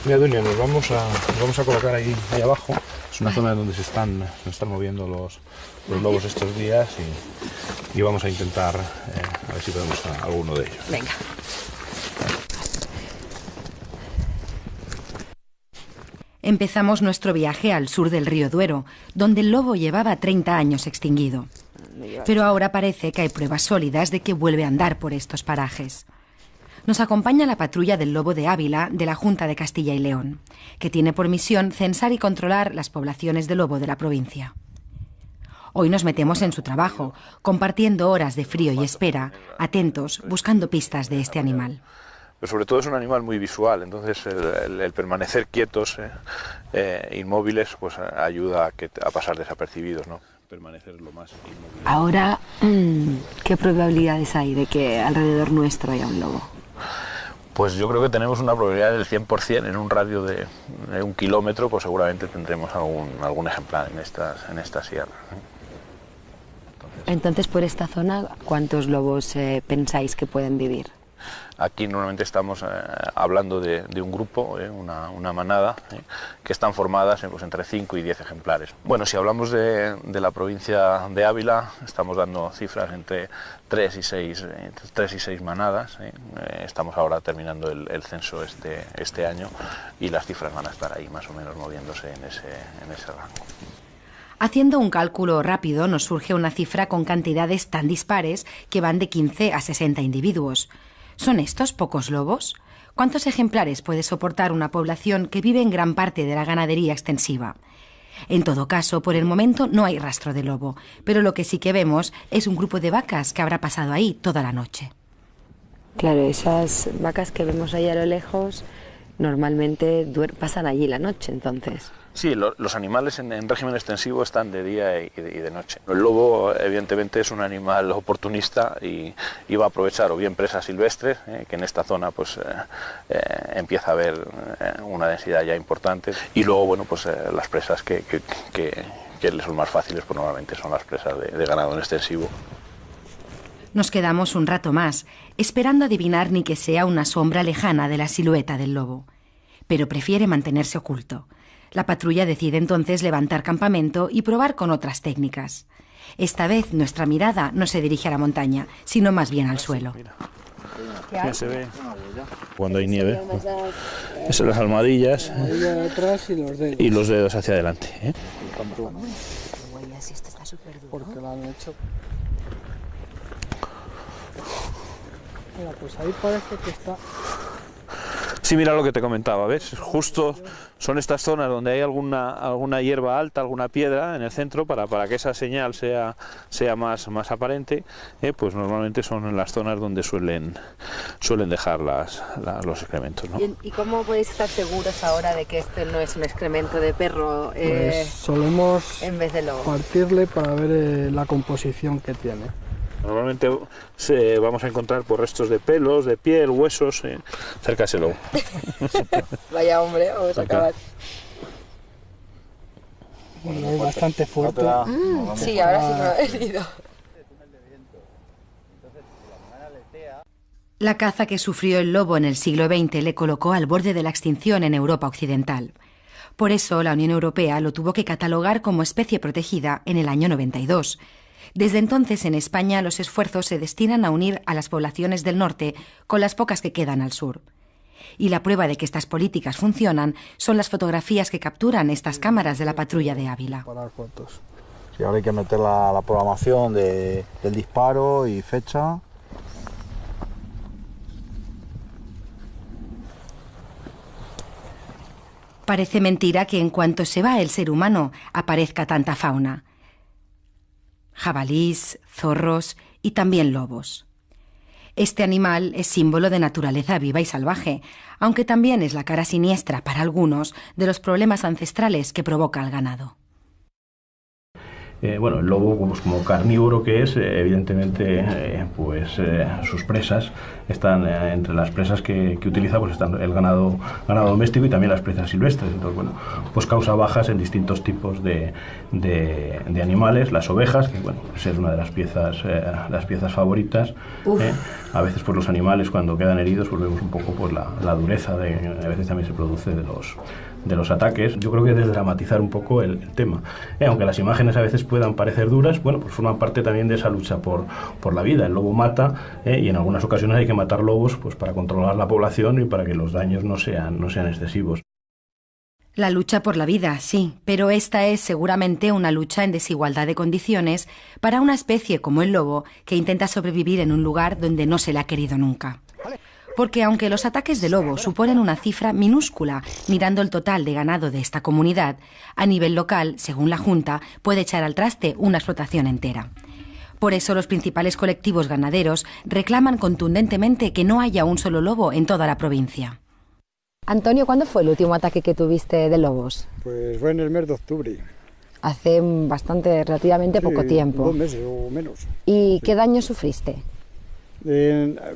Mira, Dunia, nos vamos a colocar ahí abajo. Es una zona donde se están moviendo los lobos estos días y vamos a intentar a ver si podemos a alguno de ellos. Venga. Empezamos nuestro viaje al sur del río Duero, donde el lobo llevaba 30 años extinguido. Pero ahora parece que hay pruebas sólidas de que vuelve a andar por estos parajes. Nos acompaña la patrulla del lobo de Ávila de la Junta de Castilla y León, que tiene por misión censar y controlar las poblaciones de lobo de la provincia. Hoy nos metemos en su trabajo, compartiendo horas de frío y espera, atentos, buscando pistas de este animal. Pero sobre todo es un animal muy visual, entonces el permanecer quietos, inmóviles, pues ayuda a pasar desapercibidos, ¿no? Permanecer lo más inmóvil. Ahora, ¿qué probabilidades hay de que alrededor nuestro haya un lobo? Pues yo creo que tenemos una probabilidad del 100%, en un radio de 1 kilómetro, pues seguramente tendremos algún ejemplar en esta sierra. Entonces, por esta zona, ¿cuántos lobos pensáis que pueden vivir? Aquí normalmente estamos hablando de un grupo, una manada, que están formadas pues, entre 5 y 10 ejemplares. Bueno, si hablamos de la provincia de Ávila, estamos dando cifras entre 3 y 6 manadas. Estamos ahora terminando el censo este año y las cifras van a estar ahí más o menos moviéndose en ese rango. Haciendo un cálculo rápido nos surge una cifra con cantidades tan dispares que van de 15 a 60 individuos. ¿Son estos pocos lobos? ¿Cuántos ejemplares puede soportar una población que vive en gran parte de la ganadería extensiva? En todo caso, por el momento no hay rastro de lobo, pero lo que sí que vemos es un grupo de vacas que habrá pasado ahí toda la noche. Claro, esas vacas que vemos ahí a lo lejos normalmente pasan allí la noche, entonces. Sí, los animales en régimen extensivo están de día y de noche. El lobo, evidentemente, es un animal oportunista y va a aprovechar o bien presas silvestres, que en esta zona pues empieza a haber una densidad ya importante, y luego, bueno, pues las presas que son más fáciles, pues normalmente son las presas de ganado en extensivo. Nos quedamos un rato más, esperando adivinar ni que sea una sombra lejana de la silueta del lobo. Pero prefiere mantenerse oculto. La patrulla decide entonces levantar campamento y probar con otras técnicas. Esta vez nuestra mirada no se dirige a la montaña, sino más bien al suelo. Ya se ve. Cuando hay nieve, son las almohadillas y los dedos hacia adelante. Porque lo han hecho. Mira, pues ahí parece que está. Sí, mira lo que te comentaba, ¿ves? Justo son estas zonas donde hay alguna hierba alta, alguna piedra en el centro, para que esa señal sea más aparente, pues normalmente son en las zonas donde suelen dejar los excrementos, ¿no? ¿Y cómo podéis estar seguros ahora de que este no es un excremento de perro Pues solemos en vez de lobo? Partirle para ver la composición que tiene. Normalmente vamos a encontrar por restos de pelos, de piel, huesos, cerca de ese lobo. Vaya hombre, vamos a acabar. Bueno, es bastante fuerte. Sí, ahora sí me he herido. La caza que sufrió el lobo en el siglo XX le colocó al borde de la extinción en Europa occidental. Por eso la Unión Europea lo tuvo que catalogar como especie protegida en el año 92. Desde entonces, en España, los esfuerzos se destinan a unir a las poblaciones del norte con las pocas que quedan al sur. Y la prueba de que estas políticas funcionan son las fotografías que capturan estas cámaras de la patrulla de Ávila. Sí, ahora hay que meter la programación del disparo y fecha. Parece mentira que en cuanto se va el ser humano aparezca tanta fauna. Jabalís, zorros y también lobos. Este animal es símbolo de naturaleza viva y salvaje, aunque también es la cara siniestra para algunos de los problemas ancestrales que provoca el ganado. Bueno, el lobo, pues, como carnívoro que es, evidentemente sus presas están entre las presas que utiliza, pues están el ganado doméstico y también las presas silvestres. Entonces, bueno, pues causa bajas en distintos tipos de animales. Las ovejas, que bueno, pues es una de las piezas favoritas. A veces pues los animales, cuando quedan heridos, pues vemos un poco pues la dureza a veces también se produce de los ataques. Yo creo que desdramatizar un poco el tema. Aunque las imágenes a veces puedan parecer duras, bueno, pues forman parte también de esa lucha por la vida. El lobo mata, y en algunas ocasiones hay que matar lobos pues para controlar la población y para que los daños no sean excesivos. La lucha por la vida, sí, pero esta es seguramente una lucha en desigualdad de condiciones para una especie como el lobo que intenta sobrevivir en un lugar donde no se le ha querido nunca. porque aunque los ataques de lobo suponen una cifra minúscula, mirando el total de ganado de esta comunidad, a nivel local, según la Junta, puede echar al traste una explotación entera. Por eso los principales colectivos ganaderos reclaman contundentemente que no haya un solo lobo en toda la provincia. Antonio, ¿cuándo fue el último ataque que tuviste de lobos? Pues fue en el mes de octubre. Hace relativamente poco tiempo. 2 meses o menos. ¿Y qué daño sufriste?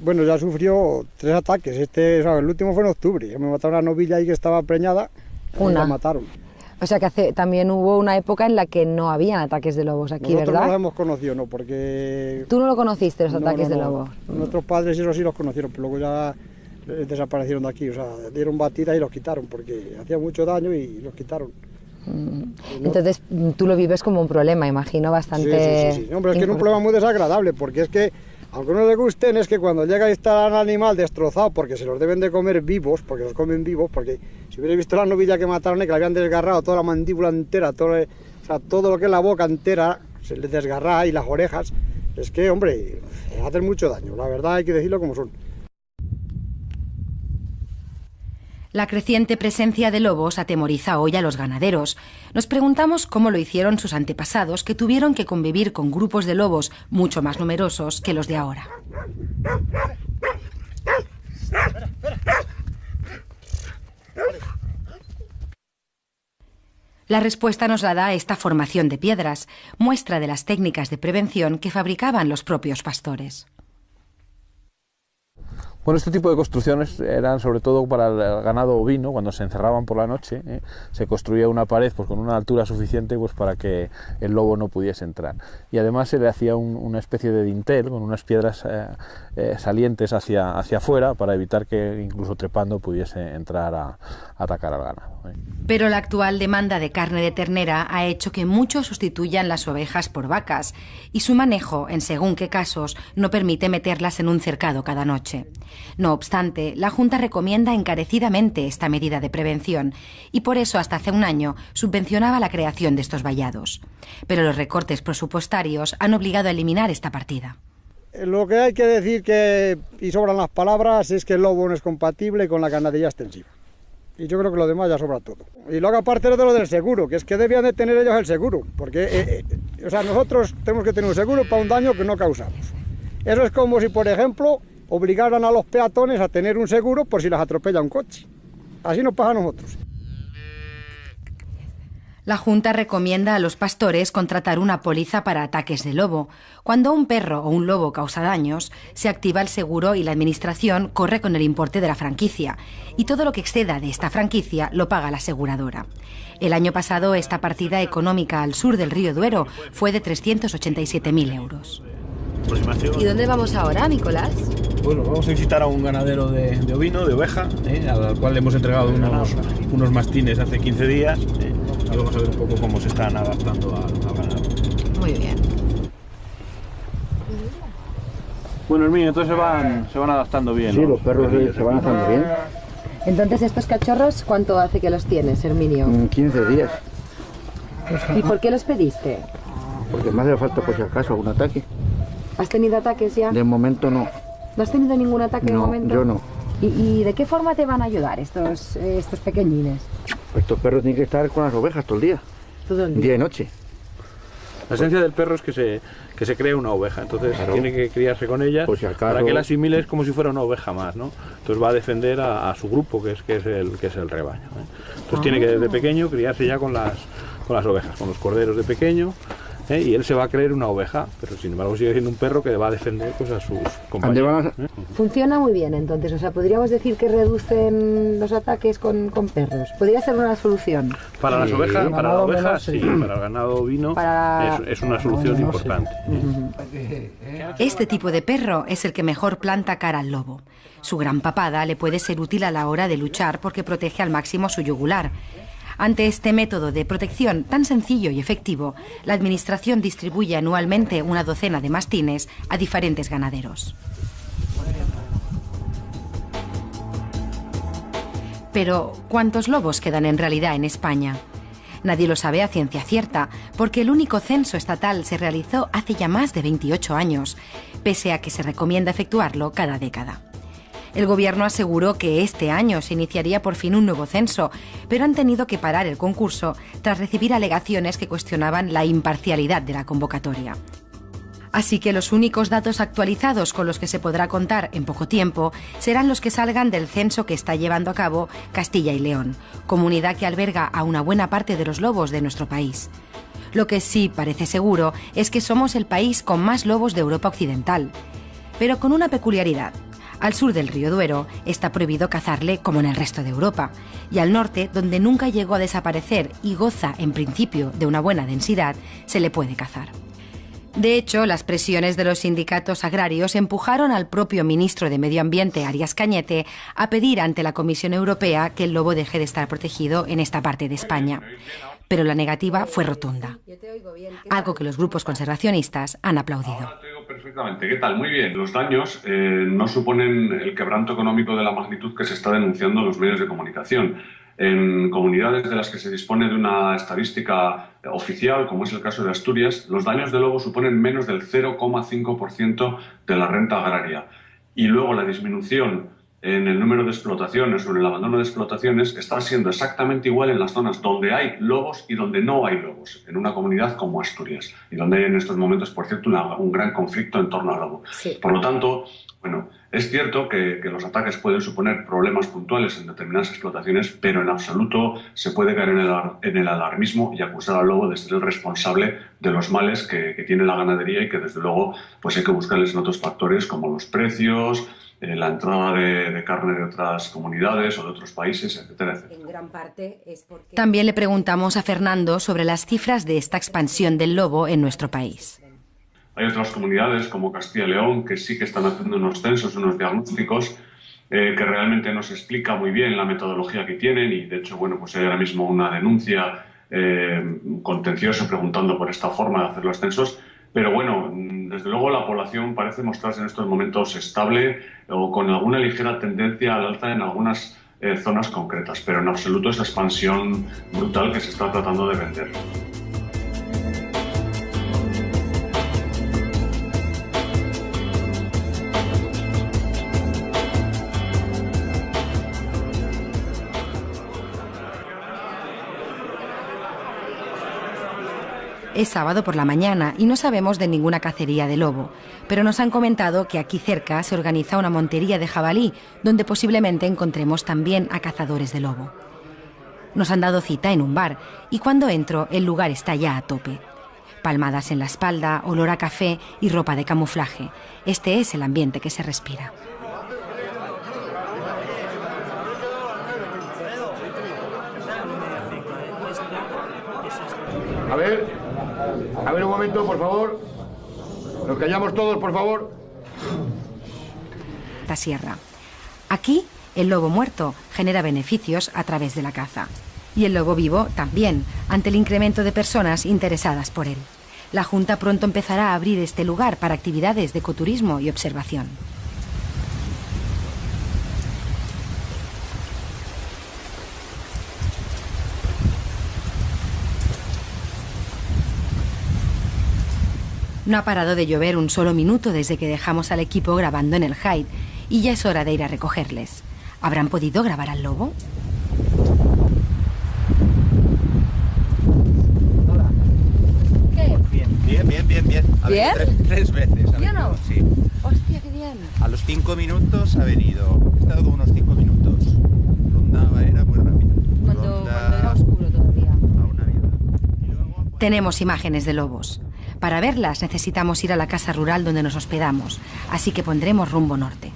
Bueno, ya sufrió 3 ataques. El último fue en octubre. Me mataron a una novilla ahí que estaba preñada y la mataron. O sea que también hubo una época en la que no habían ataques de lobos aquí, Nosotros ¿verdad? no los hemos conocido, no, porque... ¿Tú no lo conociste, los ataques de lobos? Nuestros padres eso sí los conocieron, pero luego ya desaparecieron de aquí. O sea, dieron batida y los quitaron, porque hacía mucho daño y los quitaron. Entonces tú lo vives como un problema, imagino, bastante... Sí. Hombre, es que es un problema muy desagradable, porque es que, aunque no le gusten, es que cuando llega y está el animal destrozado, porque se los deben de comer vivos, porque los comen vivos, porque si hubierais visto la novilla que mataron, que le habían desgarrado toda la mandíbula entera, todo lo que es la boca entera, se les desgarra y las orejas, es que, hombre, hacen mucho daño, la verdad hay que decirlo como son. La creciente presencia de lobos atemoriza hoy a los ganaderos. Nos preguntamos cómo lo hicieron sus antepasados, que tuvieron que convivir con grupos de lobos mucho más numerosos que los de ahora. La respuesta nos la da esta formación de piedras, muestra de las técnicas de prevención que fabricaban los propios pastores. Bueno, este tipo de construcciones eran sobre todo para el ganado ovino. Cuando se encerraban por la noche, se construía una pared pues, con una altura suficiente pues, para que el lobo no pudiese entrar. Y además se le hacía una especie de dintel con unas piedras salientes hacia afuera para evitar que incluso trepando pudiese entrar a atacar al ganado. Pero la actual demanda de carne de ternera ha hecho que muchos sustituyan las ovejas por vacas y su manejo, en según qué casos, no permite meterlas en un cercado cada noche. No obstante, la Junta recomienda encarecidamente esta medida de prevención y por eso hasta hace un año subvencionaba la creación de estos vallados. Pero los recortes presupuestarios han obligado a eliminar esta partida. Lo que hay que decir, y sobran las palabras, es que el lobo no es compatible con la ganadería extensiva. Y yo creo que lo demás ya sobra todo. Y luego aparte de lo del seguro, que es que debían de tener ellos el seguro, porque nosotros tenemos que tener un seguro para un daño que no causamos. Eso es como si, por ejemplo, obligaran a los peatones a tener un seguro por si les atropella un coche. Así nos pasa a nosotros. La Junta recomienda a los pastores contratar una póliza para ataques de lobo. Cuando un perro o un lobo causa daños, se activa el seguro y la administración corre con el importe de la franquicia. Y todo lo que exceda de esta franquicia lo paga la aseguradora. El año pasado esta partida económica al sur del río Duero fue de 387.000 euros. ¿Y dónde vamos ahora, Nicolás? Bueno, vamos a visitar a un ganadero de ovino, de oveja, al cual le hemos entregado unos mastines hace 15 días. Y vamos a ver un poco cómo se están adaptando al ganado. Muy bien. Bueno, Herminio, entonces se van adaptando bien. Sí, ¿no? Los perros se van adaptando bien. Entonces, ¿estos cachorros cuánto hace que los tienes, Herminio? 15 días. ¿Y por qué los pediste? Porque me hace falta, por si acaso, algún ataque. ¿Has tenido ataques ya? De momento no. ¿No has tenido ningún ataque de momento? Yo no. ¿Y de qué forma te van a ayudar estos pequeñines? Estos perros tienen que estar con las ovejas todo el día. Todo el día. Día y noche. La esencia del perro es que se crea una oveja, entonces claro, tiene que criarse con ella si acaso, para que la asimile como si fuera una oveja más, ¿no? Entonces va a defender a su grupo, que es el rebaño, Entonces tiene que desde pequeño criarse ya con las ovejas, con los corderos de pequeño, y él se va a creer una oveja, pero sin embargo sigue siendo un perro que va a defender pues, a sus compañeros. Funciona muy bien entonces, o sea, podríamos decir que reducen los ataques con perros. ¿Podría ser una solución? Para las ovejas, para la oveja sí, para el ganado ovino es una solución importante. Este tipo de perro es el que mejor planta cara al lobo. Su gran papada le puede ser útil a la hora de luchar porque protege al máximo su yugular. Ante este método de protección tan sencillo y efectivo, la Administración distribuye anualmente una docena de mastines a diferentes ganaderos. Pero, ¿cuántos lobos quedan en realidad en España? Nadie lo sabe a ciencia cierta, porque el único censo estatal se realizó hace ya más de 28 años, pese a que se recomienda efectuarlo cada década. El gobierno aseguró que este año se iniciaría por fin un nuevo censo, pero han tenido que parar el concurso tras recibir alegaciones que cuestionaban la imparcialidad de la convocatoria. Así que los únicos datos actualizados con los que se podrá contar en poco tiempo serán los que salgan del censo que está llevando a cabo Castilla y León, comunidad que alberga a una buena parte de los lobos de nuestro país. Lo que sí parece seguro es que somos el país con más lobos de Europa Occidental, pero con una peculiaridad. Al sur del río Duero está prohibido cazarle como en el resto de Europa, y al norte, donde nunca llegó a desaparecer y goza en principio de una buena densidad, se le puede cazar. De hecho, las presiones de los sindicatos agrarios empujaron al propio ministro de Medio Ambiente, Arias Cañete, a pedir ante la Comisión Europea que el lobo deje de estar protegido en esta parte de España. Pero la negativa fue rotunda, algo que los grupos conservacionistas han aplaudido. Ahora te oigo perfectamente. ¿Qué tal? Muy bien. Los daños no suponen el quebranto económico de la magnitud que se está denunciando en los medios de comunicación. En comunidades de las que se dispone de una estadística oficial, como es el caso de Asturias, los daños de lobo suponen menos del 0,5% de la renta agraria. Y luego la disminución en el número de explotaciones o en el abandono de explotaciones está siendo exactamente igual en las zonas donde hay lobos y donde no hay lobos, en una comunidad como Asturias, y donde hay en estos momentos, por cierto, un gran conflicto en torno al lobo. Sí. Por lo tanto, bueno, es cierto que los ataques pueden suponer problemas puntuales en determinadas explotaciones, pero en absoluto se puede caer en el alarmismo y acusar al lobo de ser el responsable de los males que tiene la ganadería, y que desde luego pues hay que buscarles en otros factores como los precios, la entrada de carne de otras comunidades o de otros países, etcétera, etcétera. En gran parte es porque... También le preguntamos a Fernando sobre las cifras de esta expansión del lobo en nuestro país. Hay otras comunidades como Castilla y León que sí que están haciendo unos censos, unos diagnósticos que realmente nos explica muy bien la metodología que tienen, y de hecho, bueno, pues hay ahora mismo una denuncia contenciosa preguntando por esta forma de hacer los censos. Pero bueno, desde luego la población parece mostrarse en estos momentos estable o con alguna ligera tendencia al alza en algunas zonas concretas, pero en absoluto esa expansión brutal que se está tratando de vender. Es sábado por la mañana y no sabemos de ninguna cacería de lobo, pero nos han comentado que aquí cerca se organiza una montería de jabalí, donde posiblemente encontremos también a cazadores de lobo. Nos han dado cita en un bar y cuando entro el lugar está ya a tope. Palmadas en la espalda, olor a café y ropa de camuflaje. Este es el ambiente que se respira. A ver un momento, por favor. Nos callamos todos, por favor. La sierra. Aquí, el lobo muerto genera beneficios a través de la caza. Y el lobo vivo también, ante el incremento de personas interesadas por él. La Junta pronto empezará a abrir este lugar para actividades de ecoturismo y observación. No ha parado de llover un solo minuto desde que dejamos al equipo grabando en el Hyde y ya es hora de ir a recogerles. ¿Habrán podido grabar al lobo? Hola. ¿Qué? Bien. Ha ¿Bien? venido tres veces. ¿Sí o no? Sí. Hostia, qué bien. A los 5 minutos ha venido. He estado como unos 5 minutos. Rondaba, era muy rápido. Cuando era oscuro todavía. Tenemos imágenes de lobos. Para verlas necesitamos ir a la casa rural donde nos hospedamos, así que pondremos rumbo norte.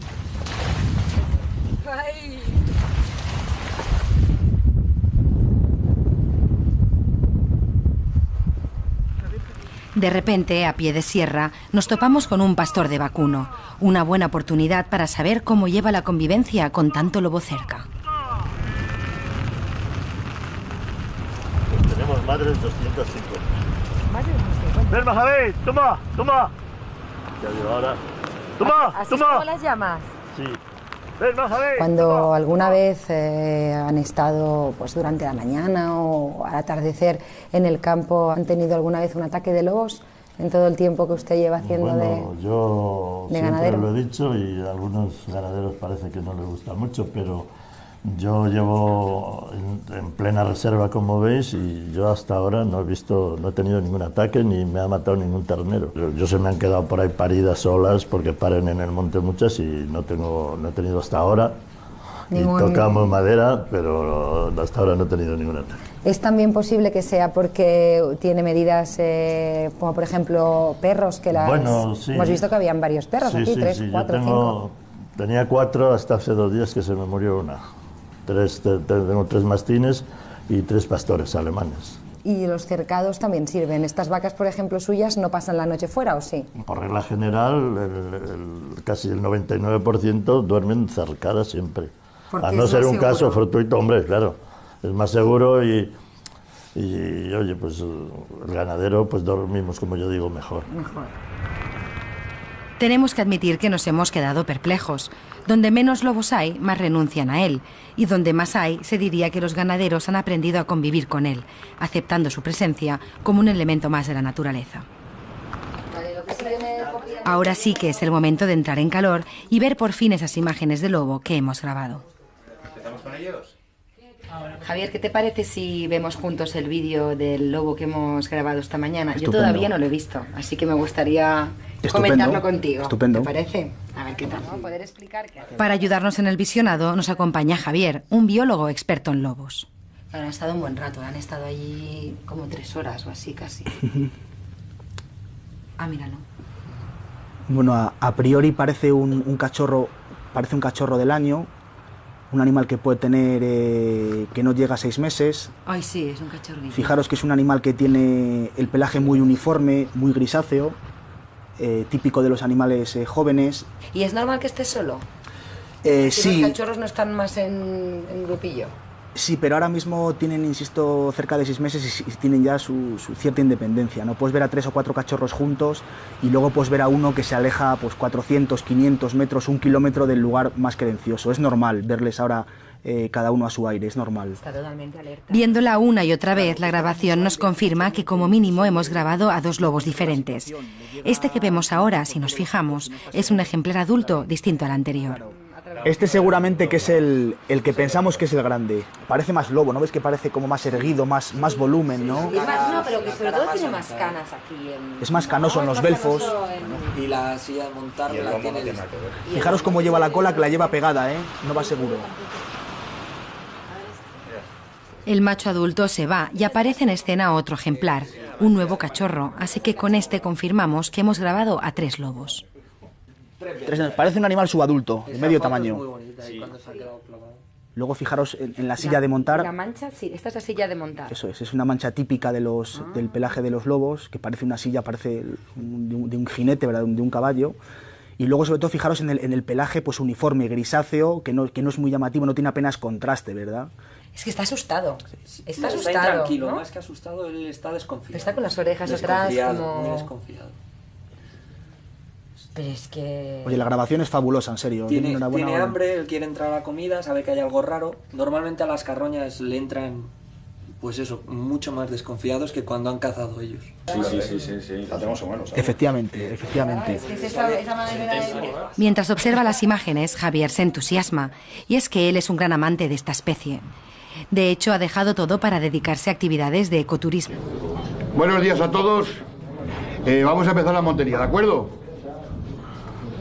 De repente, a pie de sierra, nos topamos con un pastor de vacuno, una buena oportunidad para saber cómo lleva la convivencia con tanto lobo cerca. Tenemos madres 250. Ven, Javier, toma. Ya digo ahora. Toma. ¿Cómo las llamas? Sí. Ven, Javier. Cuando alguna vez han estado pues durante la mañana o al atardecer en el campo, han tenido alguna vez un ataque de lobos, en todo el tiempo que usted lleva haciendo yo de siempre ganadero? lo he dicho y a algunos ganaderos parece que no les gusta mucho, pero yo llevo en plena reserva, como veis, y yo hasta ahora no he tenido ningún ataque ni me ha matado ningún ternero. Yo se me han quedado por ahí paridas solas porque paren en el monte muchas y no he tenido hasta ahora. Y tocamos madera, pero hasta ahora no he tenido ningún ataque. ¿Es también posible que sea porque tiene medidas como por ejemplo perros que las... Bueno, sí. Hemos visto que habían varios perros aquí, 3, 4, 5. Tenía 4 hasta hace 2 días que se me murió una. Tengo 3 mastines y 3 pastores alemanes. ¿Y los cercados también sirven? ¿Estas vacas, por ejemplo, suyas, no pasan la noche fuera o sí? Por regla general, casi el 99% duermen cercadas siempre. A no ser un caso fortuito, hombre, claro. Es más seguro y oye, pues el ganadero, pues dormimos, como yo digo, mejor. Tenemos que admitir que nos hemos quedado perplejos. Donde menos lobos hay, más renuncian a él. Y donde más hay, se diría que los ganaderos han aprendido a convivir con él, aceptando su presencia como un elemento más de la naturaleza. Ahora sí que es el momento de entrar en calor y ver por fin esas imágenes de lobo que hemos grabado. ¿Empezamos con ellos? Javier, ¿qué te parece si vemos juntos el vídeo del lobo que hemos grabado esta mañana? Estupendo. Yo todavía no lo he visto, así que me gustaría comentarlo contigo. Estupendo. ¿Te parece? A ver qué tal. Para ayudarnos en el visionado nos acompaña Javier, un biólogo experto en lobos. Han estado un buen rato, han estado allí como 3 horas o así casi. Ah, míralo. Bueno, a priori parece un cachorro del año, un animal que puede tener que no llega a 6 meses. Ay, sí, es un cachorrito. Fijaros que es un animal que tiene el pelaje muy uniforme, muy grisáceo, típico de los animales jóvenes. ¿Y es normal que esté solo? Sí. ¿Los cachorros no están más en grupillo? Sí, pero ahora mismo tienen, insisto, cerca de 6 meses y tienen ya su cierta independencia, ¿no? Puedes ver a 3 o 4 cachorros juntos y luego puedes ver a uno que se aleja pues 400, 500 metros, 1 kilómetro del lugar más querencioso. Es normal verles ahora cada uno a su aire, es normal. Está totalmente alerta. Viéndola una y otra vez, la grabación nos confirma que como mínimo hemos grabado a 2 lobos diferentes. Este que vemos ahora, si nos fijamos, es un ejemplar adulto distinto al anterior. Este seguramente que es el que pensamos que es el grande. Parece más lobo, ¿no ves que parece como más erguido, más volumen, ¿no? Es más, no, pero que sobre todo tiene más canas aquí. Es más canoso en los belfos. Y la silla de montar la tiene. Fijaros cómo lleva la cola, que la lleva pegada, ¿eh? No va seguro. El macho adulto se va y aparece en escena otro ejemplar, un nuevo cachorro, así que con este confirmamos que hemos grabado a 3 lobos. Parece un animal subadulto, de medio tamaño. Luego fijaros en la silla de montar. La mancha, sí, esta es la silla de montar. Eso es una mancha típica del pelaje de los lobos, que parece una silla, parece de un jinete, ¿verdad? De un caballo. Y luego sobre todo fijaros en el pelaje pues uniforme, grisáceo, que no es muy llamativo, no tiene apenas contraste, ¿verdad? Es que está asustado. Está asustado, está intranquilo, ¿no? Más que asustado, él está desconfiado. Está con las orejas atrás como... Muy desconfiado. Pero es que... Oye, la grabación es fabulosa, en serio. Tiene hambre, él quiere entrar a la comida, sabe que hay algo raro. Normalmente a las carroñas le entran, pues eso, mucho más desconfiados que cuando han cazado ellos. Sí. La tenemos en manos. Efectivamente. Mientras observa las imágenes, Javier se entusiasma. Y es que él es un gran amante de esta especie. De hecho, ha dejado todo para dedicarse a actividades de ecoturismo. Buenos días a todos. Vamos a empezar la montería, ¿de acuerdo?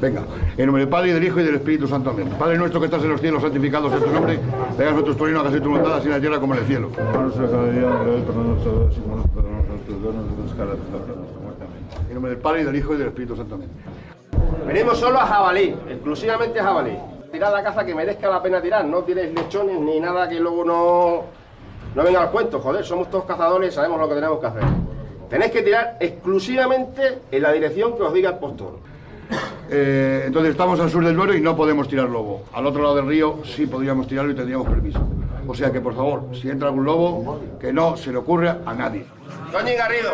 Venga, en nombre del Padre, y del Hijo, y del Espíritu Santo. Amén. Padre nuestro que estás en los cielos, santificado sea tu nombre. Venga a nosotros tu reino, hágase tu voluntad, así en la tierra como en el cielo. En nombre del Padre, y del Hijo, y del Espíritu Santo. Amén. Venimos solo a jabalí, exclusivamente a jabalí. Tirad la caza que merezca la pena tirar, no tiréis lechones ni nada que luego no venga al cuento, joder, somos todos cazadores, sabemos lo que tenemos que hacer. Tenéis que tirar exclusivamente en la dirección que os diga el postor. Entonces estamos al sur del Duero y no podemos tirar lobo. Al otro lado del río sí podríamos tirarlo y tendríamos permiso. O sea que, por favor, si entra algún lobo, que no se le ocurra a nadie. ¡Toñi Garrido!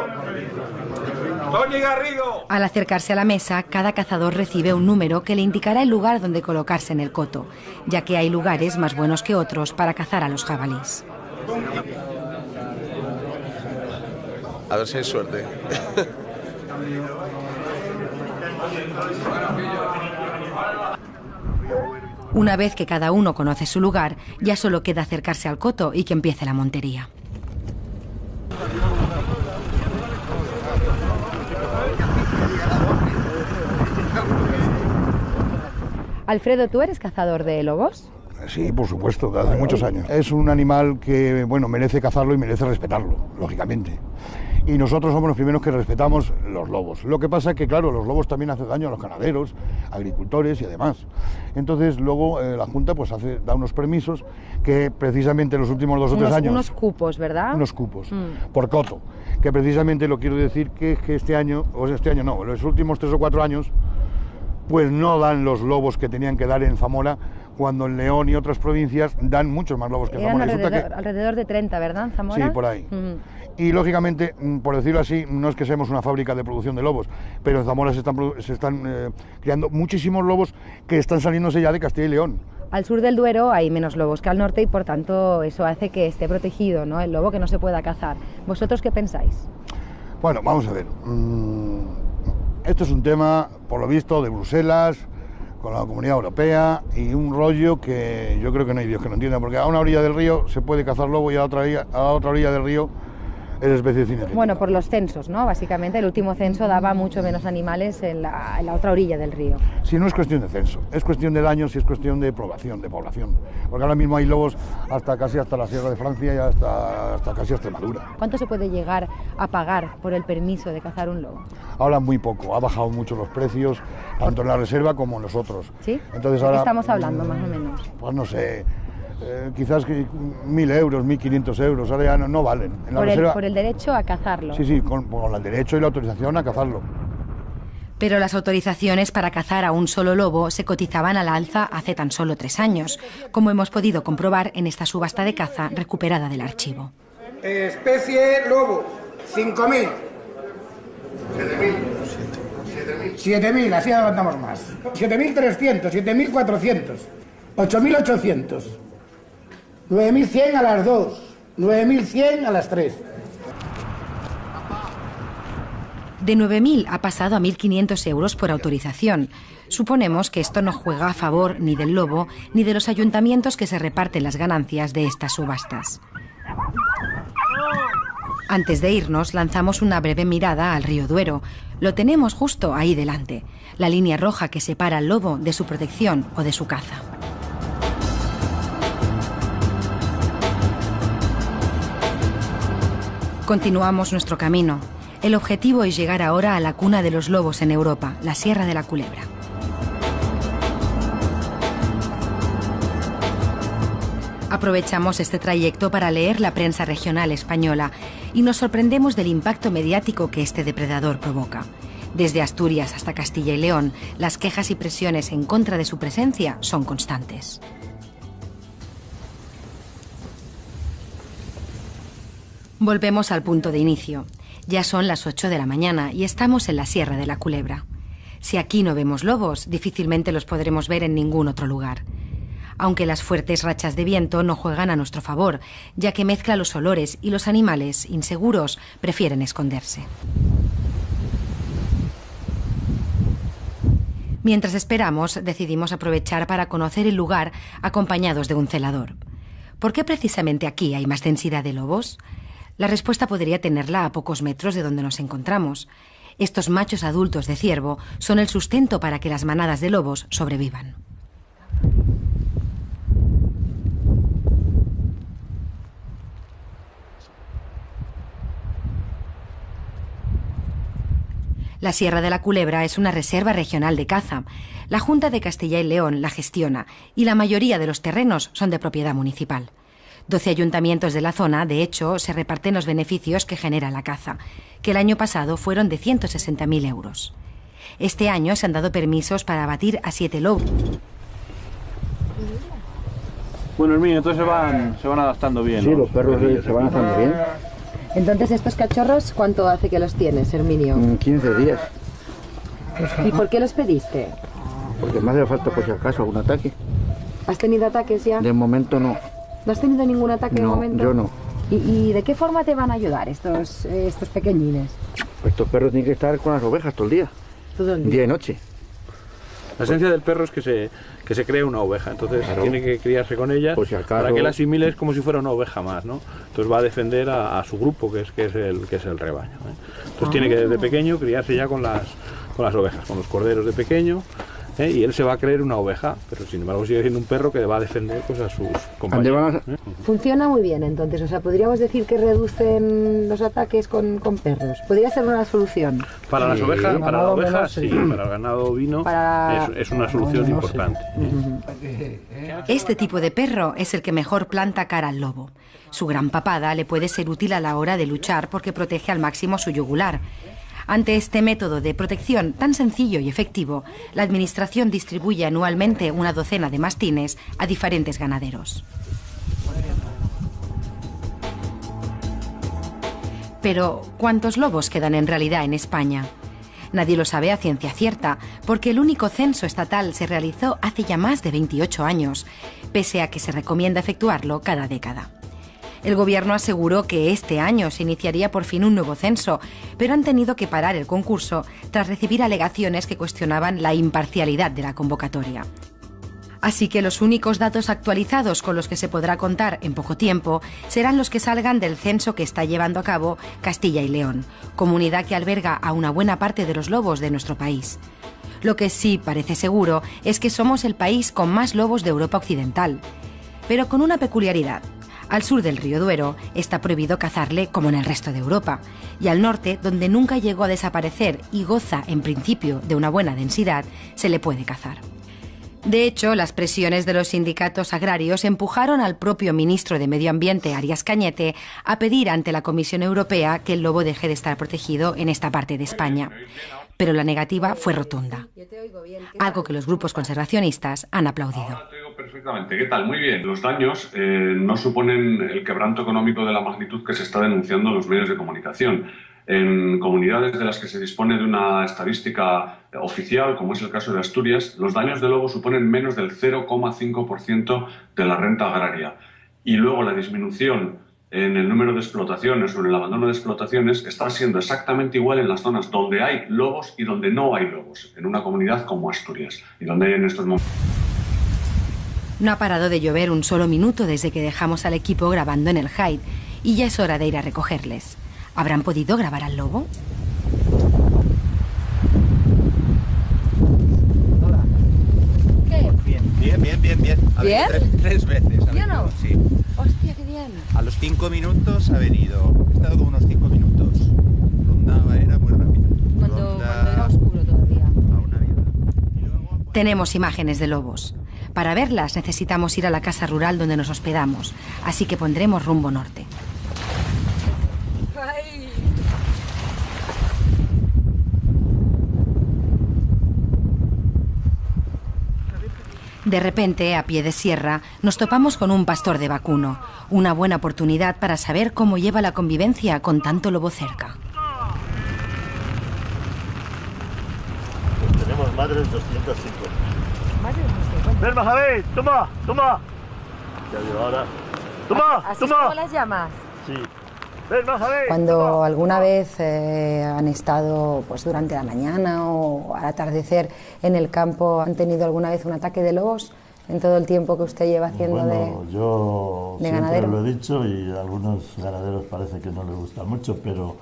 ¡Toñi Garrido! Al acercarse a la mesa, cada cazador recibe un número que le indicará el lugar donde colocarse en el coto, ya que hay lugares más buenos que otros para cazar a los jabalíes. A ver si hay suerte. Una vez que cada uno conoce su lugar, ya solo queda acercarse al coto y que empiece la montería. Alfredo, ¿tú eres cazador de lobos? Sí, por supuesto, desde hace muchos años. Es un animal que, bueno, merece cazarlo y merece respetarlo, lógicamente. Y nosotros somos los primeros que respetamos los lobos. Lo que pasa es que, claro, los lobos también hacen daño a los ganaderos, agricultores y demás. Entonces, luego la Junta pues da unos permisos que precisamente en los últimos 2 o 3 años... Unos cupos, ¿verdad? Unos cupos, por coto. Que precisamente lo quiero decir que este año, en los últimos 3 o 4 años, pues no dan los lobos que tenían que dar en Zamora, cuando en León y otras provincias dan muchos más lobos que en Zamora. Alrededor de 30, ¿verdad, en Zamora? Sí, por ahí. Y lógicamente, por decirlo así, no es que seamos una fábrica de producción de lobos, pero en Zamora se están criando muchísimos lobos que están saliéndose ya de Castilla y León. Al sur del Duero hay menos lobos que al norte y por tanto eso hace que esté protegido, ¿no?, el lobo, que no se pueda cazar. ¿Vosotros qué pensáis? Bueno, vamos a ver. Esto es un tema, por lo visto, de Bruselas, con la Comunidad Europea, y un rollo que yo creo que no hay Dios que lo entienda, porque a una orilla del río se puede cazar lobo y a la otra orilla del río es especie cinegética. Bueno, por los censos, ¿no? Básicamente el último censo daba mucho menos animales en la otra orilla del río. Sí, no es cuestión de censo, es cuestión de daños y es cuestión de población, porque ahora mismo hay lobos casi hasta la Sierra de Francia y hasta casi Extremadura. ¿Cuánto se puede llegar a pagar por el permiso de cazar un lobo? Ahora muy poco, ha bajado mucho los precios, tanto en la reserva como en los otros. ¿Sí? Entonces, ¿De ahora, qué estamos hablando, más o menos? Pues no sé, quizás 1.000 euros, 1.500 euros, ahora ya no valen. En la reserva, por el derecho a cazarlo. Sí, con el derecho y la autorización a cazarlo. Pero las autorizaciones para cazar a un solo lobo se cotizaban al alza hace tan solo 3 años, como hemos podido comprobar en esta subasta de caza recuperada del archivo. Especie lobo, 5.000. 7.000, así aguantamos más. 7.300, 7.400, 8.800, 9.100 a las 2, 9.100 a las 3. De 9.000 ha pasado a 1.500 euros por autorización. Suponemos que esto no juega a favor ni del lobo ni de los ayuntamientos que se reparten las ganancias de estas subastas. Antes de irnos, lanzamos una breve mirada al río Duero. Lo tenemos justo ahí delante, la línea roja que separa al lobo de su protección o de su caza. Continuamos nuestro camino. El objetivo es llegar ahora a la cuna de los lobos en Europa, la Sierra de la Culebra. Aprovechamos este trayecto para leer la prensa regional española y nos sorprendemos del impacto mediático que este depredador provoca. Desde Asturias hasta Castilla y León, las quejas y presiones en contra de su presencia son constantes. Volvemos al punto de inicio. Ya son las 8 de la mañana y estamos en la Sierra de la Culebra. Si aquí no vemos lobos, difícilmente los podremos ver en ningún otro lugar. Aunque las fuertes rachas de viento no juegan a nuestro favor, ya que mezcla los olores y los animales, inseguros, prefieren esconderse. Mientras esperamos, decidimos aprovechar para conocer el lugar acompañados de un celador. ¿Por qué precisamente aquí hay más densidad de lobos? La respuesta podría tenerla a pocos metros de donde nos encontramos. Estos machos adultos de ciervo son el sustento para que las manadas de lobos sobrevivan. La Sierra de la Culebra es una reserva regional de caza. La Junta de Castilla y León la gestiona y la mayoría de los terrenos son de propiedad municipal. 12 ayuntamientos de la zona, de hecho, se reparten los beneficios que genera la caza, que el año pasado fueron de 160.000 euros. Este año se han dado permisos para abatir a 7 lobos. Bueno, Herminio, entonces se van adaptando bien, ¿no? Sí, los perros se van adaptando bien. Entonces, ¿estos cachorros cuánto hace que los tienes, Herminio? 15 días. ¿Y por qué los pediste? Porque me hace falta, por si acaso, algún ataque. ¿Has tenido ataques ya? De momento no. ¿No has tenido ningún ataque de momento? Yo no. ¿Y de qué forma te van a ayudar estos pequeñines? Estos perros tienen que estar con las ovejas todo el día. Todo el día. Día y noche. La esencia del perro es que se cree una oveja, entonces Claro. tiene que criarse con ella Pues si acaso- para que la asimile como si fuera una oveja más, ¿no? Entonces va a defender a su grupo, que es el rebaño, ¿eh? Entonces tiene que desde pequeño criarse ya con las ovejas, con los corderos de pequeño, ¿eh? Y él se va a creer una oveja, pero sin embargo sigue siendo un perro que va a defender pues, a sus compañeros. ¿Eh? Funciona muy bien entonces, o sea, podríamos decir que reducen los ataques con perros. ¿Podría ser una solución? Para las ovejas, para la oveja, sí, sí. para el ganado ovino Para- es una solución importante. Este tipo de perro es el que mejor planta cara al lobo. Su gran papada le puede ser útil a la hora de luchar porque protege al máximo su yugular. Ante este método de protección tan sencillo y efectivo, la Administración distribuye anualmente una docena de mastines a diferentes ganaderos. Pero, ¿cuántos lobos quedan en realidad en España? Nadie lo sabe a ciencia cierta, porque el único censo estatal se realizó hace ya más de 28 años, pese a que se recomienda efectuarlo cada década. El gobierno aseguró que este año se iniciaría por fin un nuevo censo, pero han tenido que parar el concurso tras recibir alegaciones que cuestionaban la imparcialidad de la convocatoria. Así que los únicos datos actualizados con los que se podrá contar en poco tiempo serán los que salgan del censo que está llevando a cabo Castilla y León, comunidad que alberga a una buena parte de los lobos de nuestro país. Lo que sí parece seguro es que somos el país con más lobos de Europa Occidental, pero con una peculiaridad. Al sur del río Duero está prohibido cazarle como en el resto de Europa, y al norte, donde nunca llegó a desaparecer y goza en principio de una buena densidad, se le puede cazar. De hecho, las presiones de los sindicatos agrarios empujaron al propio ministro de Medio Ambiente, Arias Cañete, a pedir ante la Comisión Europea que el lobo deje de estar protegido en esta parte de España. Pero la negativa fue rotunda, algo que los grupos conservacionistas han aplaudido. Ahora te oigo perfectamente. ¿Qué tal? Muy bien. Los daños no suponen el quebranto económico de la magnitud que se está denunciando en los medios de comunicación. En comunidades de las que se dispone de una estadística oficial, como es el caso de Asturias, los daños de lobo suponen menos del 0,5% de la renta agraria. Y luego la disminución en el número de explotaciones o en el abandono de explotaciones está siendo exactamente igual en las zonas donde hay lobos y donde no hay lobos, en una comunidad como Asturias, y donde hay en estos momentos. No ha parado de llover un solo minuto desde que dejamos al equipo grabando en el Hyde, y ya es hora de ir a recogerles. ¿Habrán podido grabar al lobo? ¿Qué? Bien. Ha ¿Bien? venido tres veces. ¿Sí o no? Sí. Hostia, qué bien. A los 5 minutos ha venido. He estado como unos 5 minutos. Rondaba, era muy rápido. Cuando era oscuro todavía. Tenemos imágenes de lobos. Para verlas necesitamos ir a la casa rural donde nos hospedamos, así que pondremos rumbo norte. De repente, a pie de sierra, nos topamos con un pastor de vacuno, una buena oportunidad para saber cómo lleva la convivencia con tanto lobo cerca. Pues tenemos más de 250. Más de 250. Ven, Javier, toma. Ya digo ahora. ¿Así es como las llamas? Sí. Ven, Javier. Cuando alguna vez han estado pues durante la mañana o al atardecer en el campo, ¿han tenido alguna vez un ataque de lobos en todo el tiempo que usted lleva haciendo Bueno, yo de siempre ganadero? lo he dicho y a algunos ganaderos parece que no les gusta mucho, pero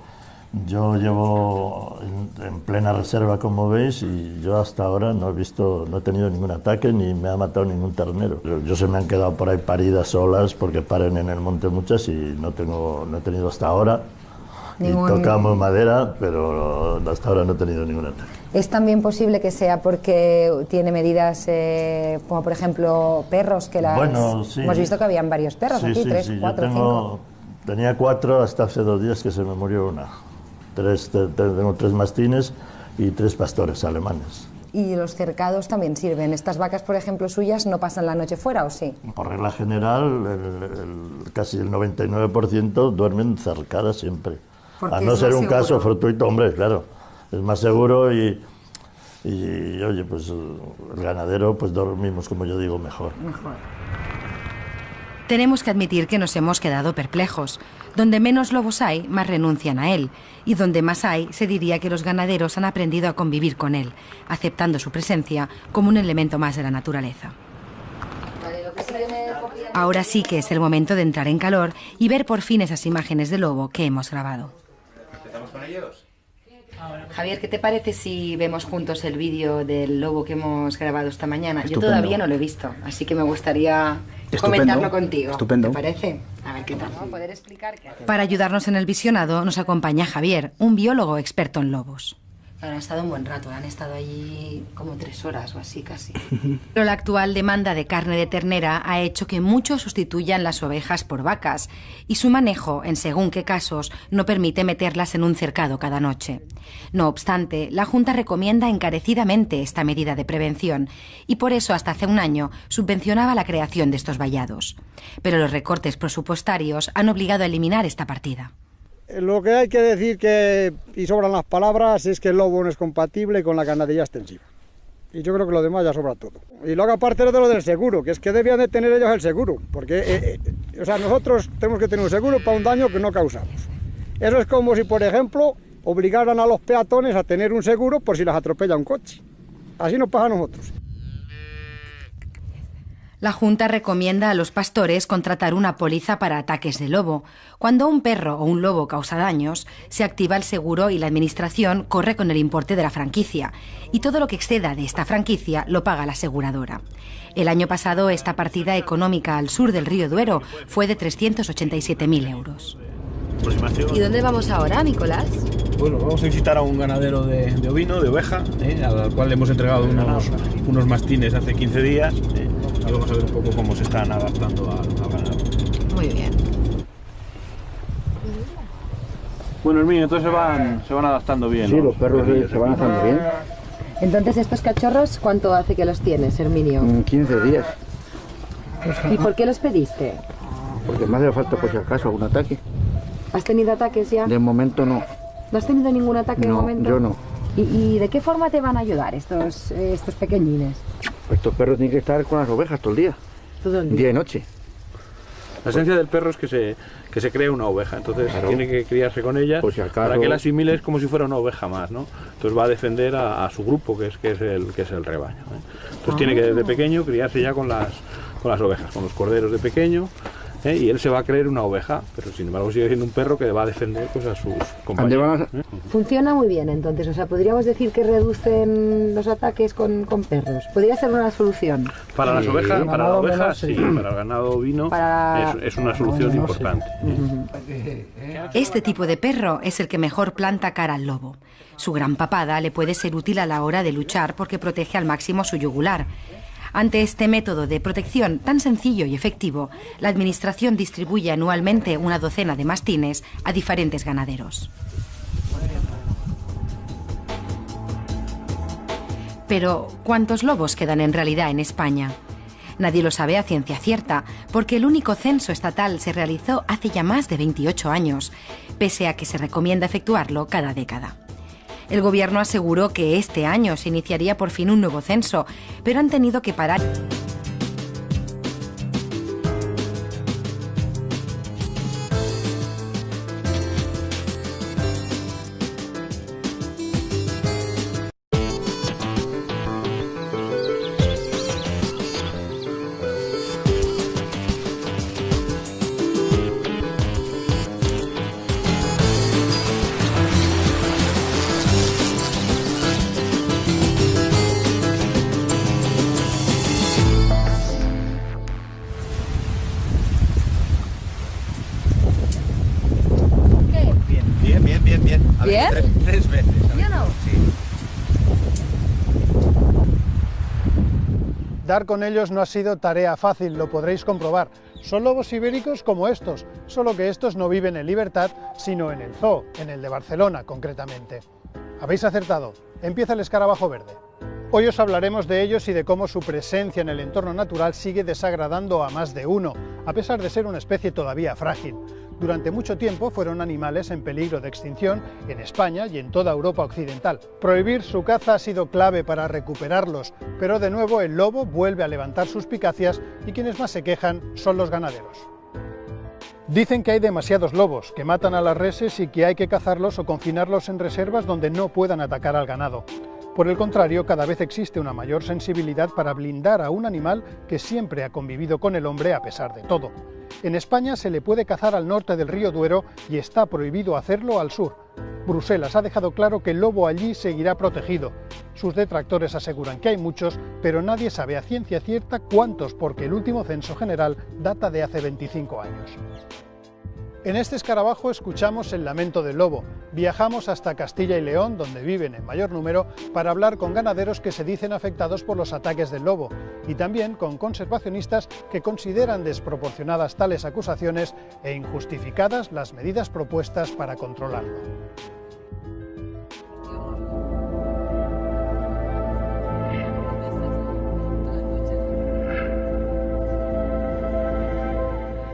yo llevo en plena reserva, como veis, y yo hasta ahora no he tenido ningún ataque ni me ha matado ningún ternero. Yo se me han quedado por ahí paridas solas porque paren en el monte muchas y no he tenido hasta ahora. Ningún- Y tocamos madera, pero hasta ahora no he tenido ningún ataque. ¿Es también posible que sea porque tiene medidas como por ejemplo perros que las... Bueno, sí. Hemos visto que habían varios perros Sí, aquí, sí, 3, sí. 4, Yo 5. tenía 4 hasta hace 2 días que se me murió una. Tengo 3 mastines y 3 pastores alemanes. Y los cercados también sirven. Estas vacas, por ejemplo, suyas, ¿no pasan la noche fuera o sí? Por regla general, casi el 99% duermen cercadas siempre. Porque A no es ser más un caso seguro. fortuito, hombre, claro. Es más seguro y oye, pues el ganadero, pues dormimos, como yo digo, mejor. Mejor. Tenemos que admitir que nos hemos quedado perplejos. Donde menos lobos hay, más renuncian a él. Y donde más hay, se diría que los ganaderos han aprendido a convivir con él, aceptando su presencia como un elemento más de la naturaleza. Ahora sí que es el momento de entrar en calor y ver por fin esas imágenes de lobo que hemos grabado. ¿Empezamos con ellos? Javier, ¿qué te parece si vemos juntos el vídeo del lobo que hemos grabado esta mañana? Estupendo. Yo todavía no lo he visto, así que me gustaría comentarlo contigo. Estupendo. ¿Te parece? A ver qué tal. Poder explicar qué hace. Para ayudarnos en el visionado nos acompaña Javier, un biólogo experto en lobos. Han estado un buen rato, han estado allí como 3 horas o así casi. Pero la actual demanda de carne de ternera ha hecho que muchos sustituyan las ovejas por vacas y su manejo, en según qué casos, no permite meterlas en un cercado cada noche. No obstante, la Junta recomienda encarecidamente esta medida de prevención y por eso hasta hace un año subvencionaba la creación de estos vallados. Pero los recortes presupuestarios han obligado a eliminar esta partida. Lo que hay que decir, y sobran las palabras, es que el lobo no es compatible con la ganadería extensiva. Y yo creo que lo demás ya sobra todo. Y luego aparte de lo del seguro, que es que debían de tener ellos el seguro, porque nosotros tenemos que tener un seguro para un daño que no causamos. Eso es como si, por ejemplo, obligaran a los peatones a tener un seguro por si las atropella un coche. Así nos pasa a nosotros. La Junta recomienda a los pastores contratar una póliza para ataques de lobo. Cuando un perro o un lobo causa daños, se activa el seguro y la administración corre con el importe de la franquicia. Y todo lo que exceda de esta franquicia lo paga la aseguradora. El año pasado esta partida económica al sur del río Duero fue de 387.000 euros. ¿Y dónde vamos ahora, Nicolás? Bueno, vamos a visitar a un ganadero de ovino, de oveja, al cual le hemos entregado unos mastines hace 15 días. Y vamos a ver un poco cómo se están adaptando al ganado. Muy bien. Bueno, Herminio, entonces se van adaptando bien. Sí, los perros se van adaptando bien. Entonces, ¿estos cachorros cuánto hace que los tienes, Herminio? 15 días. ¿Y por qué los pediste? Porque me hace falta, por si acaso, algún ataque. ¿Has tenido ataques ya? De momento no. ¿No has tenido ningún ataque de momento? Yo no. ¿Y de qué forma te van a ayudar estos pequeñines? Estos perros tienen que estar con las ovejas todo el día. Todo el día. Día y noche. La esencia del perro es que se cree una oveja, entonces Claro. tiene que criarse con ella Por si acaso. para que la asimile como si fuera una oveja más, ¿no? Entonces va a defender a su grupo, que es el rebaño, ¿eh? Entonces tiene que desde pequeño criarse ya con las ovejas, con los corderos de pequeño, y él se va a creer una oveja, pero sin embargo sigue siendo un perro que va a defender pues, a sus compañeros. Funciona muy bien entonces, o sea, podríamos decir que reducen los ataques con perros. Podría ser una solución. Para las ovejas, para la oveja sí, sí. para el ganado ovino es una solución importante. Este tipo de perro es el que mejor planta cara al lobo. Su gran papada le puede ser útil a la hora de luchar porque protege al máximo su yugular. Ante este método de protección tan sencillo y efectivo, la Administración distribuye anualmente una docena de mastines a diferentes ganaderos. Pero, ¿cuántos lobos quedan en realidad en España? Nadie lo sabe a ciencia cierta, porque el único censo estatal se realizó hace ya más de 28 años, pese a que se recomienda efectuarlo cada década. El gobierno aseguró que este año se iniciaría por fin un nuevo censo, pero han tenido que parar. Bien. A ver, ¿Bien? tres veces. ¿Sí o no? Sí. Dar con ellos no ha sido tarea fácil, lo podréis comprobar. Son lobos ibéricos como estos, solo que estos no viven en libertad, sino en el zoo, en el de Barcelona concretamente. Habéis acertado, empieza el escarabajo verde. Hoy os hablaremos de ellos y de cómo su presencia en el entorno natural sigue desagradando a más de uno, a pesar de ser una especie todavía frágil. Durante mucho tiempo fueron animales en peligro de extinción en España y en toda Europa occidental. Prohibir su caza ha sido clave para recuperarlos, pero de nuevo el lobo vuelve a levantar suspicacias y quienes más se quejan son los ganaderos. Dicen que hay demasiados lobos, que matan a las reses y que hay que cazarlos o confinarlos en reservas donde no puedan atacar al ganado. Por el contrario, cada vez existe una mayor sensibilidad para blindar a un animal que siempre ha convivido con el hombre a pesar de todo. En España se le puede cazar al norte del río Duero y está prohibido hacerlo al sur. Bruselas ha dejado claro que el lobo allí seguirá protegido. Sus detractores aseguran que hay muchos, pero nadie sabe a ciencia cierta cuántos, porque el último censo general data de hace 25 años. En este escarabajo escuchamos el lamento del lobo. Viajamos hasta Castilla y León, donde viven en mayor número, para hablar con ganaderos que se dicen afectados por los ataques del lobo y también con conservacionistas que consideran desproporcionadas tales acusaciones e injustificadas las medidas propuestas para controlarlo.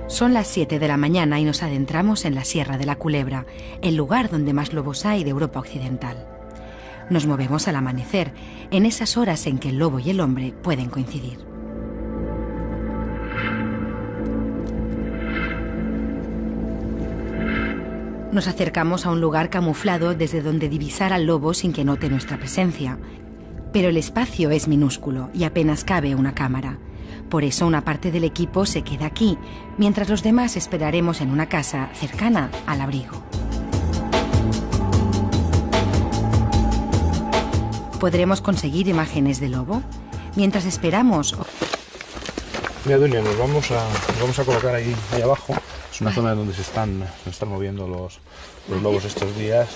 Son las 7 de la mañana y nos adentramos en la Sierra de la Culebra, el lugar donde más lobos hay de Europa Occidental. Nos movemos al amanecer, en esas horas en que el lobo y el hombre pueden coincidir. Nos acercamos a un lugar camuflado desde donde divisar al lobo sin que note nuestra presencia. Pero el espacio es minúsculo y apenas cabe una cámara. Por eso una parte del equipo se queda aquí, mientras los demás esperaremos en una casa cercana al abrigo. ¿Podremos conseguir imágenes del lobo? Mientras esperamos... Mira, Dunia, nos vamos a colocar ahí abajo. Es una zona donde se están moviendo los lobos estos días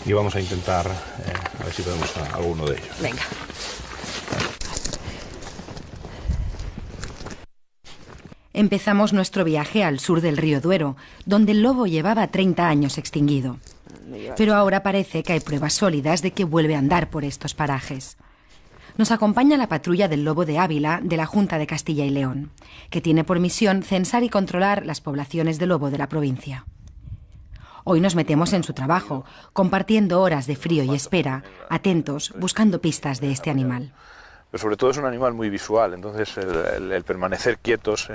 y vamos a intentar a ver si podemos a alguno de ellos. Venga. Empezamos nuestro viaje al sur del río Duero, donde el lobo llevaba 30 años extinguido. Pero ahora parece que hay pruebas sólidas de que vuelve a andar por estos parajes. Nos acompaña la patrulla del lobo de Ávila de la Junta de Castilla y León, que tiene por misión censar y controlar las poblaciones de lobo de la provincia. Hoy nos metemos en su trabajo, compartiendo horas de frío y espera, atentos, buscando pistas de este animal. Pero sobre todo es un animal muy visual, entonces el permanecer quietos,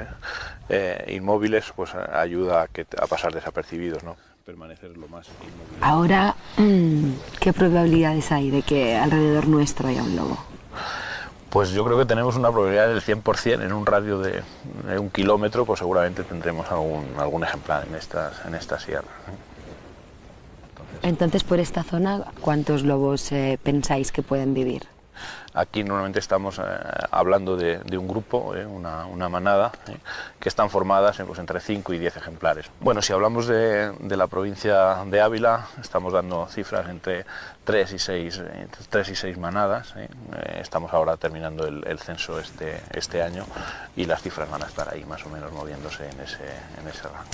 inmóviles, pues ayuda a pasar desapercibidos, ¿no? Permanecer lo más inmóviles. Ahora, ¿qué probabilidades hay de que alrededor nuestro haya un lobo? Pues yo creo que tenemos una probabilidad del 100%, en un radio de 1 kilómetro, pues seguramente tendremos algún ejemplar en esta sierra. Entonces, por esta zona, ¿cuántos lobos pensáis que pueden vivir? Aquí normalmente estamos hablando de un grupo, una manada, que están formadas pues, entre 5 y 10 ejemplares. Bueno, si hablamos de la provincia de Ávila, estamos dando cifras entre 3 y 6 manadas. Estamos ahora terminando el censo este año y las cifras van a estar ahí más o menos moviéndose en ese rango.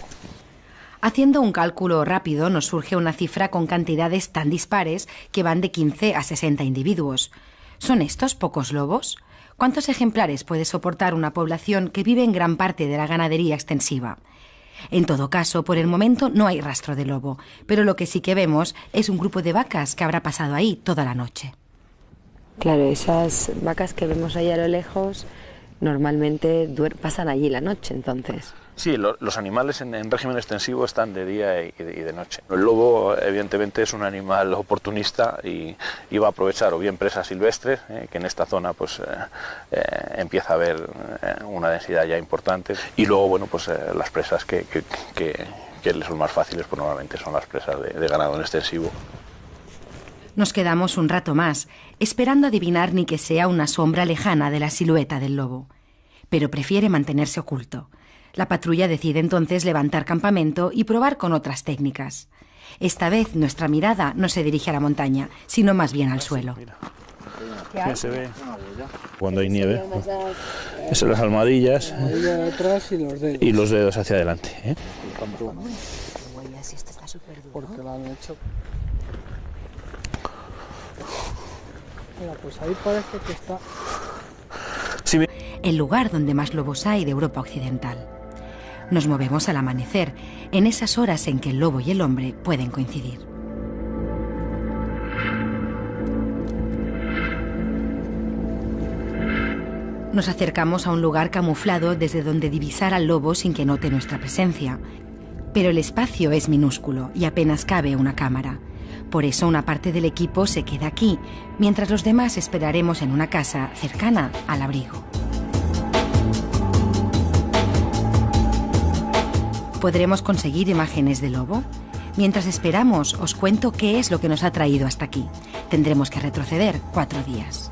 Haciendo un cálculo rápido nos surge una cifra con cantidades tan dispares que van de 15 a 60 individuos. ¿Son estos pocos lobos? ¿Cuántos ejemplares puede soportar una población que vive en gran parte de la ganadería extensiva? En todo caso, por el momento no hay rastro de lobo, pero lo que sí que vemos es un grupo de vacas que habrá pasado ahí toda la noche. Claro, esas vacas que vemos ahí a lo lejos normalmente pasan allí la noche, entonces. Sí, los animales en régimen extensivo están de día y de noche. El lobo, evidentemente, es un animal oportunista y va a aprovechar o bien presas silvestres, que en esta zona pues empieza a haber una densidad ya importante, y luego, bueno, pues las presas que son más fáciles, pues normalmente son las presas de ganado en extensivo. Nos quedamos un rato más, esperando adivinar ni que sea una sombra lejana de la silueta del lobo. Pero prefiere mantenerse oculto. La patrulla decide entonces levantar campamento y probar con otras técnicas. Esta vez nuestra mirada no se dirige a la montaña, sino más bien al suelo. Ya se ve. Cuando hay nieve, son las almohadillas y los dedos hacia adelante. Porque lo han hecho. Mira, pues ahí parece que está... El lugar donde más lobos hay de Europa Occidental. Nos movemos al amanecer, en esas horas en que el lobo y el hombre pueden coincidir. Nos acercamos a un lugar camuflado desde donde divisar al lobo sin que note nuestra presencia. Pero el espacio es minúsculo y apenas cabe una cámara. Por eso una parte del equipo se queda aquí, mientras los demás esperaremos en una casa cercana al abrigo. ¿Podremos conseguir imágenes del lobo? Mientras esperamos, os cuento qué es lo que nos ha traído hasta aquí. Tendremos que retroceder 4 días.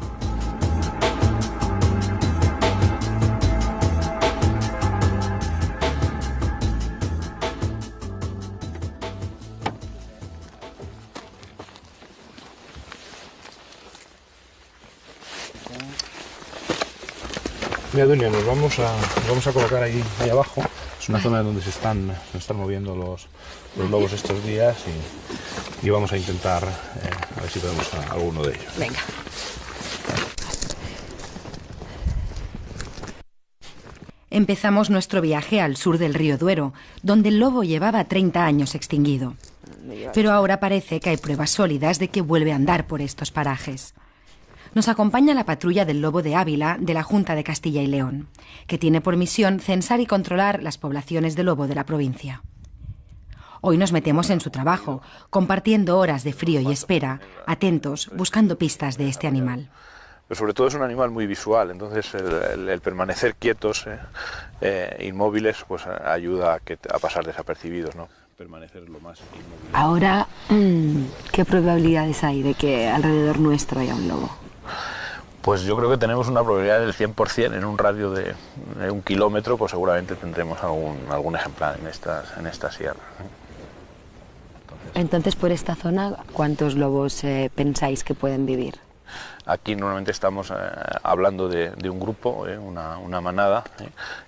Mira, Dunia, nos vamos a colocar ahí abajo. Es una zona donde se están moviendo los lobos estos días y vamos a intentar a ver si podemos a alguno de ellos. Venga. Empezamos nuestro viaje al sur del río Duero, donde el lobo llevaba 30 años extinguido. Pero ahora parece que hay pruebas sólidas de que vuelve a andar por estos parajes. Nos acompaña la patrulla del lobo de Ávila de la Junta de Castilla y León, que tiene por misión censar y controlar las poblaciones de lobo de la provincia. Hoy nos metemos en su trabajo, compartiendo horas de frío y espera, atentos, buscando pistas de este animal. Pero sobre todo es un animal muy visual, entonces el permanecer quietos, inmóviles, pues ayuda a pasar desapercibidos, ¿no? Permanecer lo más inmóvil. Ahora, ¿qué probabilidades hay de que alrededor nuestro haya un lobo? Pues yo creo que tenemos una probabilidad del 100%, en un radio de 1 kilómetro, pues seguramente tendremos algún ejemplar en esta sierra. Entonces, por esta zona, ¿cuántos lobos pensáis que pueden vivir? Aquí normalmente estamos hablando de un grupo, una manada,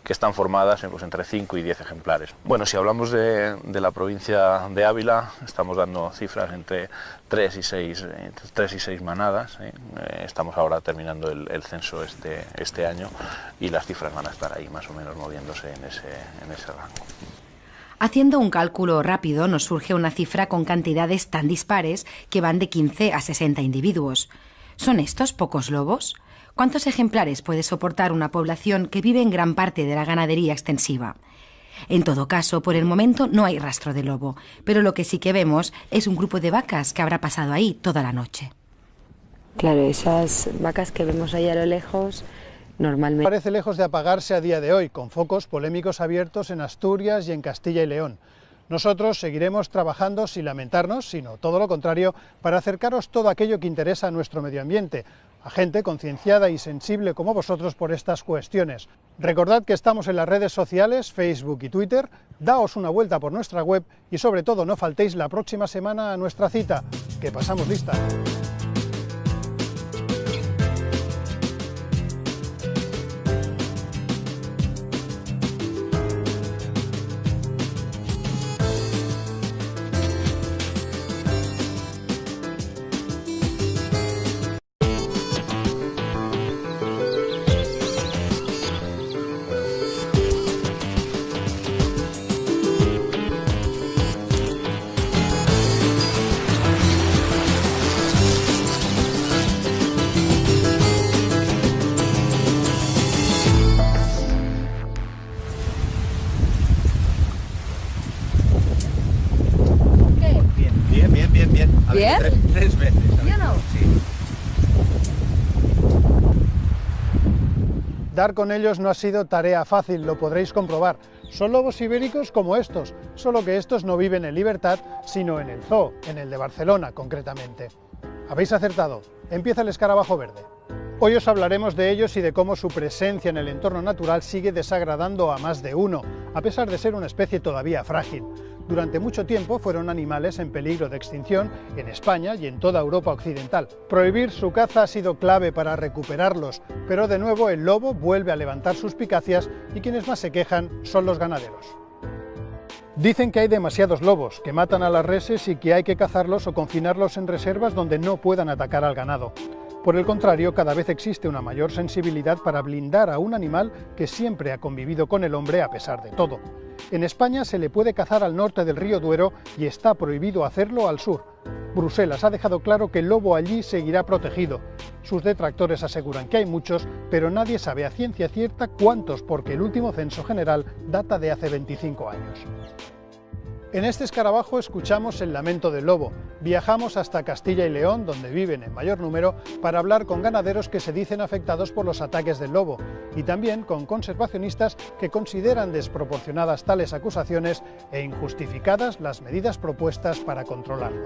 que están formadas pues, entre 5 y 10 ejemplares. Bueno, si hablamos de la provincia de Ávila, estamos dando cifras entre 3 y 6 manadas. Estamos ahora terminando el censo este año y las cifras van a estar ahí más o menos moviéndose en ese rango. Haciendo un cálculo rápido nos surge una cifra con cantidades tan dispares que van de 15 a 60 individuos. ¿Son estos pocos lobos? ¿Cuántos ejemplares puede soportar una población que vive en gran parte de la ganadería extensiva? En todo caso, por el momento no hay rastro de lobo, pero lo que sí que vemos es un grupo de vacas que habrá pasado ahí toda la noche. Claro, esas vacas que vemos ahí a lo lejos, normalmente... Parece lejos de apagarse a día de hoy, con focos polémicos abiertos en Asturias y en Castilla y León. Nosotros seguiremos trabajando sin lamentarnos, sino todo lo contrario, para acercaros todo aquello que interesa a nuestro medio ambiente, a gente concienciada y sensible como vosotros por estas cuestiones. Recordad que estamos en las redes sociales, Facebook y Twitter, daos una vuelta por nuestra web y sobre todo no faltéis la próxima semana a nuestra cita, que pasamos lista. ¿Bien? Tres veces. ¿Yo no? Sí. Dar con ellos no ha sido tarea fácil, lo podréis comprobar. Son lobos ibéricos como estos, solo que estos no viven en libertad, sino en el zoo, en el de Barcelona concretamente. Habéis acertado, empieza el escarabajo verde. Hoy os hablaremos de ellos y de cómo su presencia en el entorno natural sigue desagradando a más de uno, a pesar de ser una especie todavía frágil. Durante mucho tiempo fueron animales en peligro de extinción en España y en toda Europa occidental. Prohibir su caza ha sido clave para recuperarlos, pero de nuevo el lobo vuelve a levantar suspicacias y quienes más se quejan son los ganaderos. Dicen que hay demasiados lobos, que matan a las reses y que hay que cazarlos o confinarlos en reservas donde no puedan atacar al ganado. Por el contrario, cada vez existe una mayor sensibilidad para blindar a un animal que siempre ha convivido con el hombre a pesar de todo. En España se le puede cazar al norte del río Duero y está prohibido hacerlo al sur. Bruselas ha dejado claro que el lobo allí seguirá protegido. Sus detractores aseguran que hay muchos, pero nadie sabe a ciencia cierta cuántos, porque el último censo general data de hace 25 años. En este escarabajo escuchamos el lamento del lobo. Viajamos hasta Castilla y León, donde viven en mayor número, para hablar con ganaderos que se dicen afectados por los ataques del lobo y también con conservacionistas que consideran desproporcionadas tales acusaciones e injustificadas las medidas propuestas para controlarlo.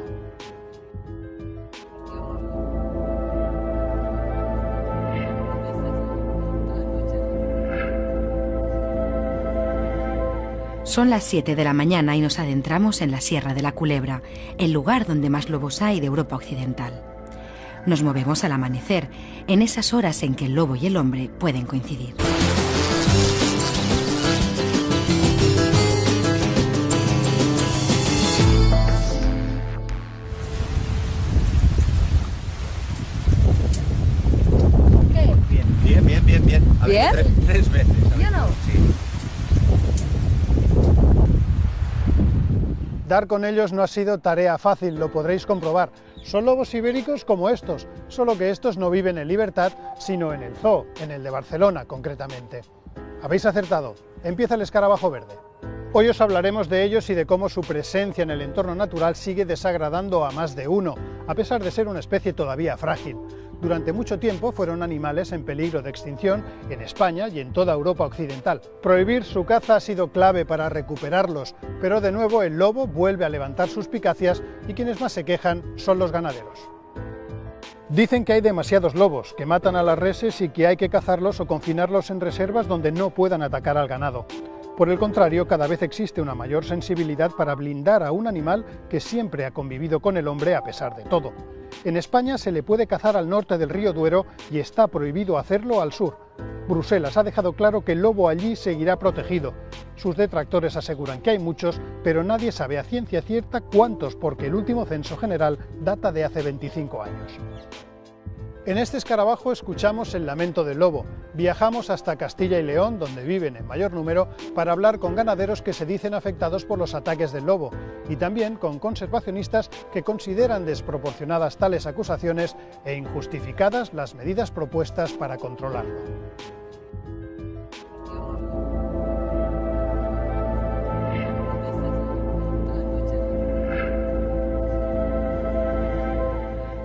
Son las 7 de la mañana y nos adentramos en la Sierra de la Culebra, el lugar donde más lobos hay de Europa Occidental. Nos movemos al amanecer, en esas horas en que el lobo y el hombre pueden coincidir. ¿Qué? Bien. A ver, ¿Bien? Tres veces. ¿Sí o no? Sí. Dar con ellos no ha sido tarea fácil, lo podréis comprobar. Son lobos ibéricos como estos, solo que estos no viven en libertad, sino en el zoo, en el de Barcelona concretamente. Habéis acertado, empieza el escarabajo verde. Hoy os hablaremos de ellos y de cómo su presencia en el entorno natural sigue desagradando a más de uno, a pesar de ser una especie todavía frágil. Durante mucho tiempo fueron animales en peligro de extinción en España y en toda Europa occidental. Prohibir su caza ha sido clave para recuperarlos, pero de nuevo el lobo vuelve a levantar suspicacias y quienes más se quejan son los ganaderos. Dicen que hay demasiados lobos, que matan a las reses y que hay que cazarlos o confinarlos en reservas donde no puedan atacar al ganado. Por el contrario, cada vez existe una mayor sensibilidad para blindar a un animal que siempre ha convivido con el hombre a pesar de todo. En España se le puede cazar al norte del río Duero y está prohibido hacerlo al sur. Bruselas ha dejado claro que el lobo allí seguirá protegido. Sus detractores aseguran que hay muchos, pero nadie sabe a ciencia cierta cuántos, porque el último censo general data de hace 25 años. En este escarabajo escuchamos el lamento del lobo. Viajamos hasta Castilla y León, donde viven en mayor número, para hablar con ganaderos que se dicen afectados por los ataques del lobo y también con conservacionistas que consideran desproporcionadas tales acusaciones e injustificadas las medidas propuestas para controlarlo.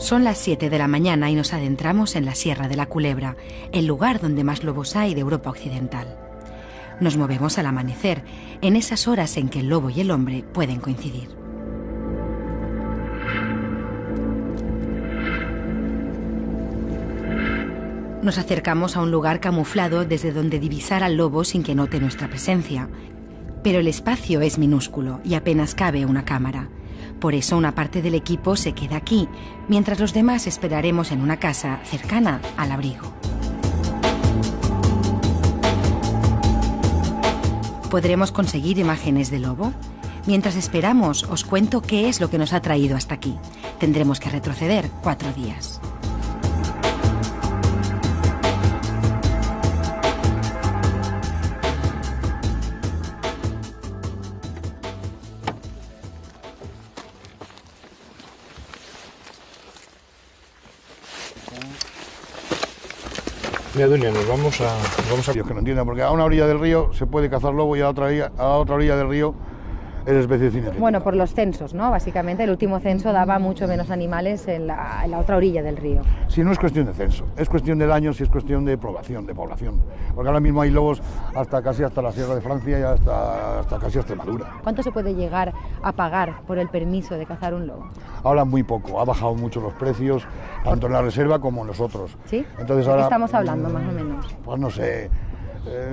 Son las 7 de la mañana y nos adentramos en la Sierra de la Culebra, el lugar donde más lobos hay de Europa Occidental. Nos movemos al amanecer, en esas horas en que el lobo y el hombre pueden coincidir. Nos acercamos a un lugar camuflado desde donde divisar al lobo sin que note nuestra presencia. Pero el espacio es minúsculo y apenas cabe una cámara. Por eso una parte del equipo se queda aquí, mientras los demás esperaremos en una casa cercana al abrigo. ¿Podremos conseguir imágenes del lobo? Mientras esperamos, os cuento qué es lo que nos ha traído hasta aquí. Tendremos que retroceder 4 días. Mira, Dunia, nos vamos a... Dios que no entienda, porque a una orilla del río se puede cazar lobo y a otra orilla del río es especie cinegética. Bueno, por los censos, ¿no? Básicamente el último censo daba mucho menos animales en la otra orilla del río. Sí, no es cuestión de censo, es cuestión de daños y es cuestión de población. Porque ahora mismo hay lobos casi hasta la Sierra de Francia y hasta casi Extremadura. ¿Cuánto se puede llegar a pagar por el permiso de cazar un lobo? Ahora muy poco, ha bajado mucho los precios, tanto en la reserva como en nosotros. ¿Sí? Entonces ¿De ahora, qué estamos hablando más o menos? Pues no sé,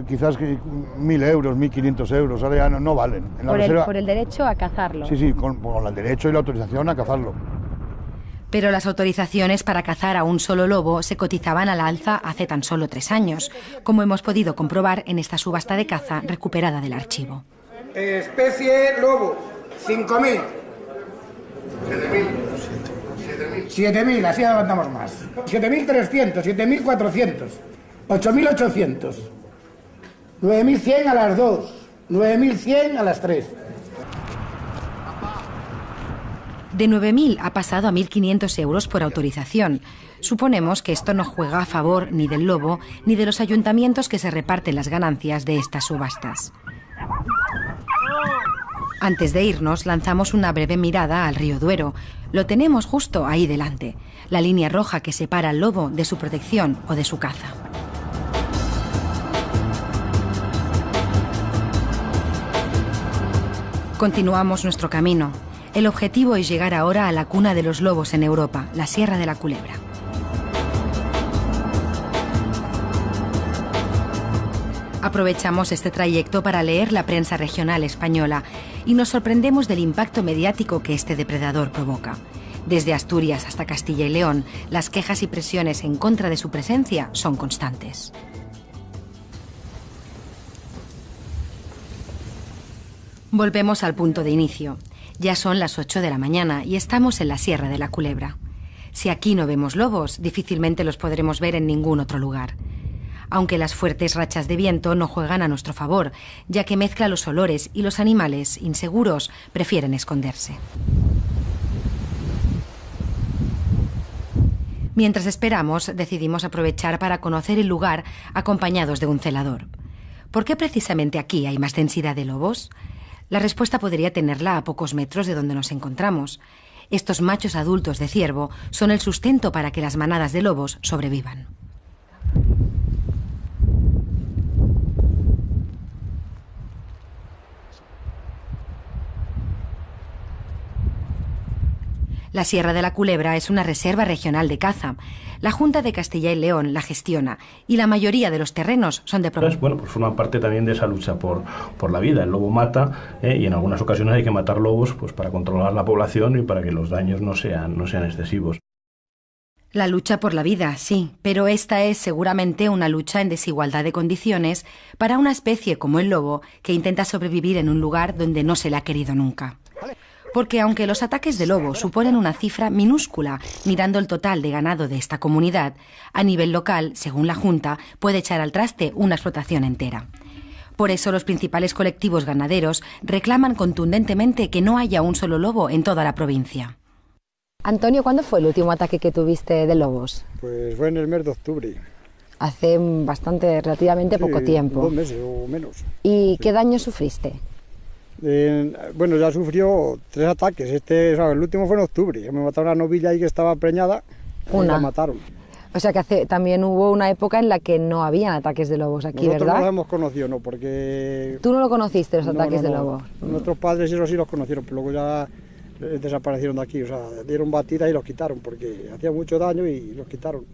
quizás 1.000 euros, 1.500 euros, ahora ya no valen. En la reserva, por el derecho a cazarlo. Sí, con el derecho y la autorización a cazarlo. Pero las autorizaciones para cazar a un solo lobo se cotizaban al alza hace tan solo 3 años, como hemos podido comprobar en esta subasta de caza recuperada del archivo. Especie lobo, 5.000. 7.000, así aguantamos más. 7.300, 7.400, 8.800, 9.100 a las 2, 9.100 a las 3. De 9.000 ha pasado a 1.500 euros por autorización. Suponemos que esto no juega a favor ni del lobo ni de los ayuntamientos que se reparten las ganancias de estas subastas. Antes de irnos, lanzamos una breve mirada al río Duero. Lo tenemos justo ahí delante, la línea roja que separa al lobo de su protección o de su caza. Continuamos nuestro camino. El objetivo es llegar ahora a la cuna de los lobos en Europa, la Sierra de la Culebra. Aprovechamos este trayecto para leer la prensa regional española y nos sorprendemos del impacto mediático que este depredador provoca. Desde Asturias hasta Castilla y León, las quejas y presiones en contra de su presencia son constantes. Volvemos al punto de inicio. Ya son las 8 de la mañana y estamos en la Sierra de la Culebra. Si aquí no vemos lobos, difícilmente los podremos ver en ningún otro lugar. Aunque las fuertes rachas de viento no juegan a nuestro favor, ya que mezcla los olores y los animales, inseguros, prefieren esconderse. Mientras esperamos, decidimos aprovechar para conocer el lugar acompañados de un celador. ¿Por qué precisamente aquí hay más densidad de lobos? La respuesta podría tenerla a pocos metros de donde nos encontramos. Estos machos adultos de ciervo son el sustento para que las manadas de lobos sobrevivan. La Sierra de la Culebra es una reserva regional de caza. La Junta de Castilla y León la gestiona y la mayoría de los terrenos son de propiedad. Bueno, pues forman parte también de esa lucha por la vida. El lobo mata y en algunas ocasiones hay que matar lobos pues para controlar la población y para que los daños no sean excesivos. La lucha por la vida, sí, pero esta es seguramente una lucha en desigualdad de condiciones para una especie como el lobo que intenta sobrevivir en un lugar donde no se le ha querido nunca. Porque aunque los ataques de lobo suponen una cifra minúscula, mirando el total de ganado de esta comunidad, a nivel local, según la Junta, puede echar al traste una explotación entera. Por eso los principales colectivos ganaderos reclaman contundentemente que no haya un solo lobo en toda la provincia. Antonio, ¿cuándo fue el último ataque que tuviste de lobos? Pues fue en el mes de octubre. Hace relativamente poco tiempo. 2 meses o menos. ¿Y qué daño sufriste? Bueno, ya sufrió 3 ataques. El último fue en octubre. Me mataron a una novilla ahí que estaba preñada y la mataron. O sea que también hubo una época en la que no habían ataques de lobos aquí, Nosotros ¿verdad? No los hemos conocido, no, porque... ¿Tú no lo conociste, los ataques de lobos? Nuestros padres eso sí los conocieron, pero luego ya desaparecieron de aquí. O sea, dieron batida y los quitaron, porque hacía mucho daño y los quitaron.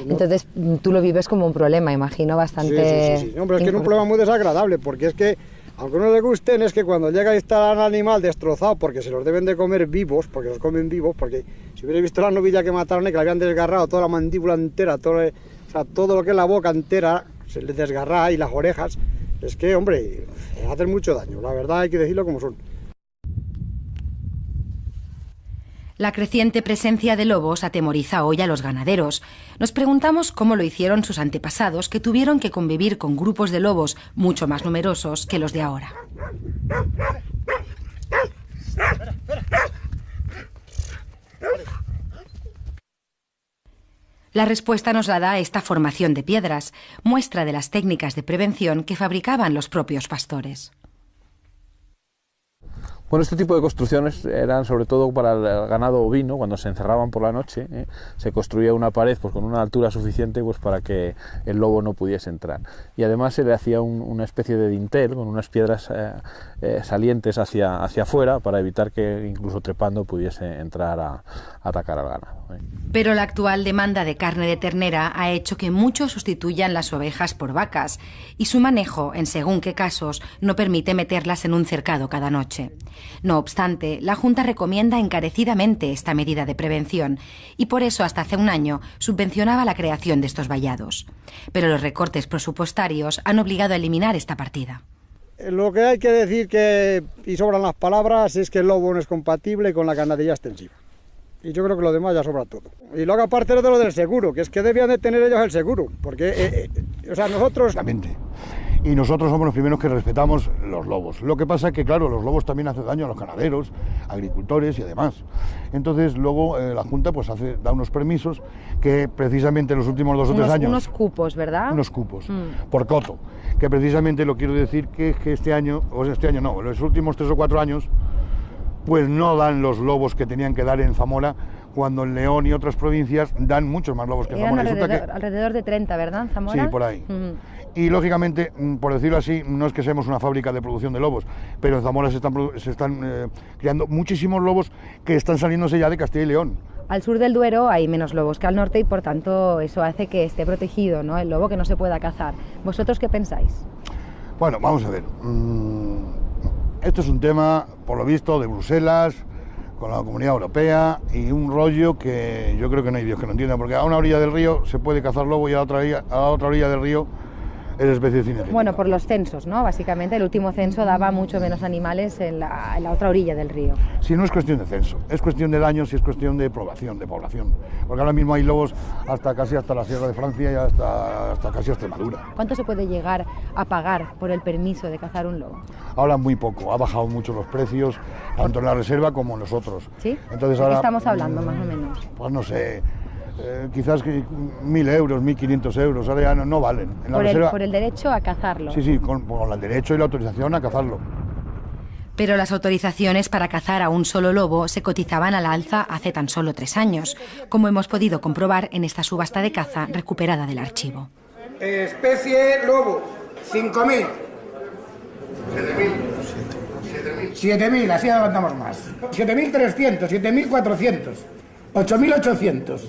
Entonces tú lo vives como un problema, imagino, bastante... Sí. Hombre, es que es un problema muy desagradable, porque es que aunque no les gusten, es que cuando llega y está el animal destrozado, porque se los deben de comer vivos, porque los comen vivos, porque si hubierais visto la novilla que mataron y que le habían desgarrado toda la mandíbula entera, todo lo que es la boca entera, se les desgarra y las orejas, es que, hombre, hacen mucho daño, la verdad hay que decirlo como son. La creciente presencia de lobos atemoriza hoy a los ganaderos. Nos preguntamos cómo lo hicieron sus antepasados, que tuvieron que convivir con grupos de lobos mucho más numerosos que los de ahora. La respuesta nos la da esta formación de piedras, muestra de las técnicas de prevención que fabricaban los propios pastores. Bueno, este tipo de construcciones eran sobre todo para el ganado ovino. Cuando se encerraban por la noche, se construía una pared pues, con una altura suficiente pues, para que el lobo no pudiese entrar. Y además se le hacía una especie de dintel con unas piedras salientes hacia afuera para evitar que incluso trepando pudiese entrar a atacar al ganado. Pero la actual demanda de carne de ternera ha hecho que muchos sustituyan las ovejas por vacas y su manejo, en según qué casos, no permite meterlas en un cercado cada noche. No obstante, la Junta recomienda encarecidamente esta medida de prevención y por eso hasta hace un año subvencionaba la creación de estos vallados. Pero los recortes presupuestarios han obligado a eliminar esta partida. Lo que hay que decir, y sobran las palabras, es que el lobo no es compatible con la ganadería extensiva. Y yo creo que lo demás ya sobra todo. Y luego aparte de lo del seguro, que es que debían de tener ellos el seguro, porque nosotros... Y nosotros somos los primeros que respetamos los lobos. Lo que pasa es que, claro, los lobos también hacen daño a los ganaderos, agricultores y demás. Entonces, luego la Junta pues da unos permisos que precisamente en los últimos 2 o 3 años... Unos cupos, ¿verdad? Unos cupos, por coto. Que precisamente lo quiero decir que este año, en los últimos 3 o 4 años, pues no dan los lobos que tenían que dar en Zamora, cuando en León y otras provincias dan muchos más lobos que en Zamora. Alrededor de 30, ¿verdad, en Zamora? Sí, por ahí. Y lógicamente, por decirlo así, no es que seamos una fábrica de producción de lobos, pero en Zamora se están criando muchísimos lobos que están saliéndose ya de Castilla y León. Al sur del Duero hay menos lobos que al norte y por tanto eso hace que esté protegido, ¿no?, el lobo, que no se pueda cazar. ¿Vosotros qué pensáis? Bueno, vamos a ver. Esto es un tema, por lo visto, de Bruselas, con la Comunidad Europea, y un rollo que yo creo que no hay Dios que no entienda, porque a una orilla del río se puede cazar lobo y a la otra orilla del río es especie cinegética. Bueno, por los censos, ¿no? Básicamente el último censo daba mucho menos animales en la otra orilla del río. Sí, no es cuestión de censo, es cuestión de daños y es cuestión de población, porque ahora mismo hay lobos casi hasta la Sierra de Francia y hasta casi Extremadura. ¿Cuánto se puede llegar a pagar por el permiso de cazar un lobo? Ahora muy poco, ha bajado mucho los precios, tanto en la reserva como en los otros. ¿Sí? Entonces, ¿De ahora, qué estamos hablando, más o menos? Pues no sé, quizás 1.000 euros, 1.500 euros, ahora ya no valen. En la reserva, por el derecho a cazarlo. Sí, con el derecho y la autorización a cazarlo. Pero las autorizaciones para cazar a un solo lobo se cotizaban al alza hace tan solo 3 años, como hemos podido comprobar en esta subasta de caza recuperada del archivo. Especie lobo, 5.000. 7.000, así adelantamos más. 7.300, 7.400, 8.800,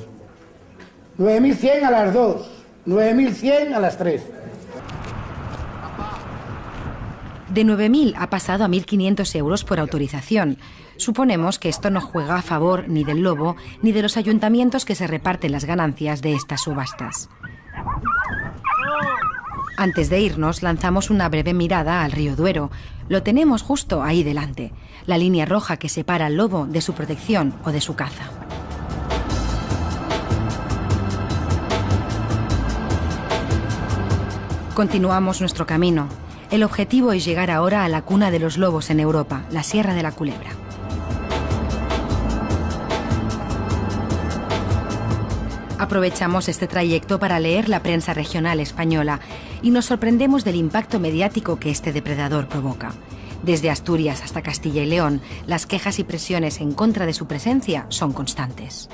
9.100 a las 2, 9.100 a las 3. De 9.000 ha pasado a 1.500 euros por autorización. Suponemos que esto no juega a favor ni del lobo ni de los ayuntamientos que se reparten las ganancias de estas subastas. Antes de irnos, lanzamos una breve mirada al río Duero. Lo tenemos justo ahí delante, la línea roja que separa al lobo de su protección o de su caza. Continuamos nuestro camino. El objetivo es llegar ahora a la cuna de los lobos en Europa, la Sierra de la Culebra. Aprovechamos este trayecto para leer la prensa regional española y nos sorprendemos del impacto mediático que este depredador provoca. Desde Asturias hasta Castilla y León, las quejas y presiones en contra de su presencia son constantes.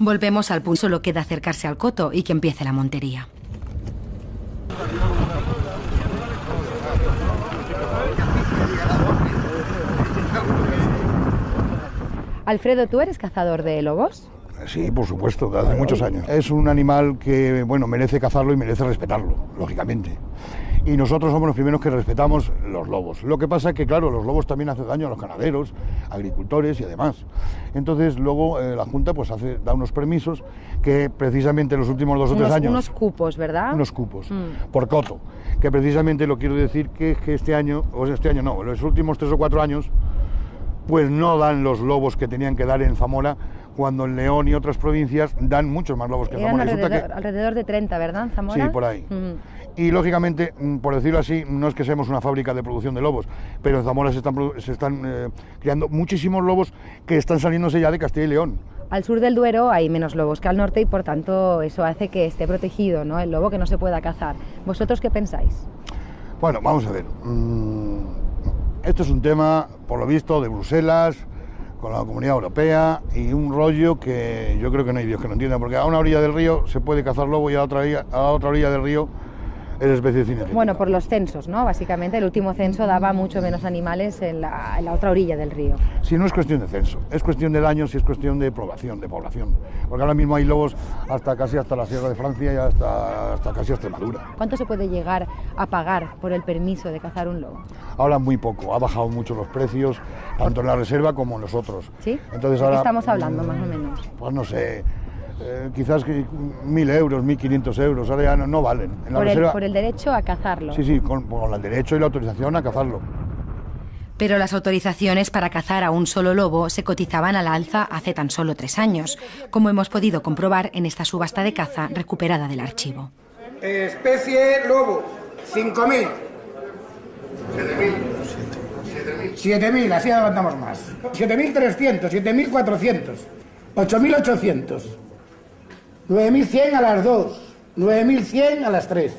Volvemos al punto, solo queda acercarse al coto y que empiece la montería. Alfredo, ¿tú eres cazador de lobos? Sí, por supuesto, desde hace muchos años. Es un animal que, bueno, merece cazarlo y merece respetarlo, lógicamente. Y nosotros somos los primeros que respetamos los lobos. Lo que pasa es que, claro, los lobos también hacen daño a los ganaderos, agricultores y demás. Entonces, luego la Junta pues da unos permisos que precisamente en los últimos 2 o 3 años... Unos cupos, ¿verdad? Unos cupos, por coto. Que precisamente lo quiero decir que este año, en los últimos 3 o 4 años, pues no dan los lobos que tenían que dar en Zamora, cuando en León y otras provincias dan muchos más lobos que en Zamora. Alrededor de 30, ¿verdad, en Zamora? Sí, por ahí. Y lógicamente, por decirlo así, no es que seamos una fábrica de producción de lobos, pero en Zamora se están criando muchísimos lobos que están saliéndose ya de Castilla y León. Al sur del Duero hay menos lobos que al norte y por tanto eso hace que esté protegido, ¿no?, el lobo, que no se pueda cazar. ¿Vosotros qué pensáis? Bueno, vamos a ver. Esto es un tema, por lo visto, de Bruselas, con la Comunidad Europea, y un rollo que yo creo que no hay Dios que no entienda, porque a una orilla del río se puede cazar lobo y a la otra orilla del río es especie cinegética. Bueno, por los censos, ¿no? Básicamente el último censo daba mucho menos animales en la otra orilla del río. Sí, no es cuestión de censo, es cuestión de daños y es cuestión de población, porque ahora mismo hay lobos casi hasta la Sierra de Francia y hasta casi Extremadura. ¿Cuánto se puede llegar a pagar por el permiso de cazar un lobo? Ahora muy poco, ha bajado mucho los precios, tanto en la reserva como en los otros. ¿Sí? Entonces, ¿de ahora, qué estamos hablando, más o menos? Pues no sé, quizás 1.000 euros, 1.500 euros, ahora ya no valen. En la por el derecho a cazarlo. Sí, con el derecho y la autorización a cazarlo. Pero las autorizaciones para cazar a un solo lobo se cotizaban al alza hace tan solo 3 años, como hemos podido comprobar en esta subasta de caza recuperada del archivo. Especie lobo, 5.000. 7.000, así adelantamos más. 7.300, 7.400, 8.800, 9.100 a las 2, 9.100 a las 3.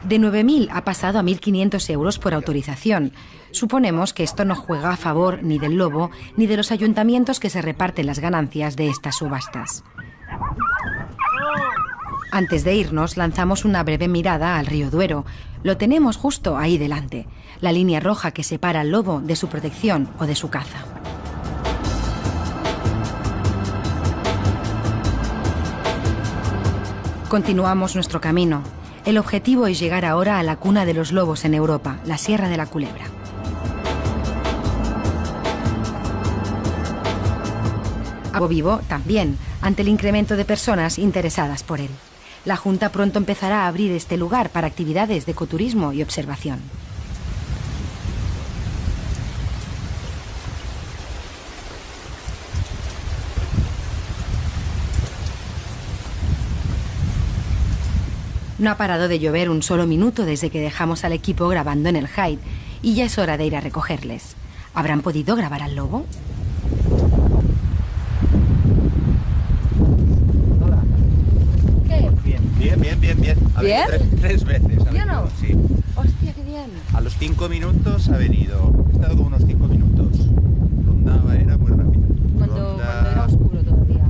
De 9.000 ha pasado a 1.500 euros por autorización. Suponemos que esto no juega a favor ni del lobo ni de los ayuntamientos que se reparten las ganancias de estas subastas. Antes de irnos, lanzamos una breve mirada al río Duero. Lo tenemos justo ahí delante, la línea roja que separa al lobo de su protección o de su caza. Continuamos nuestro camino. El objetivo es llegar ahora a la cuna de los lobos en Europa, la Sierra de la Culebra. Lobo vivo también, ante el incremento de personas interesadas por él. La Junta pronto empezará a abrir este lugar para actividades de ecoturismo y observación. No ha parado de llover un solo minuto desde que dejamos al equipo grabando en el Hyde y ya es hora de ir a recogerles. ¿Habrán podido grabar al lobo? ¿Qué? Bien. Ha ¿Bien? venido tres veces. ¿Yo no? Sí. Hostia, qué bien. A los 5 minutos ha venido. He estado como unos 5 minutos. Rondaba, era muy rápido. Cuando era oscuro todavía.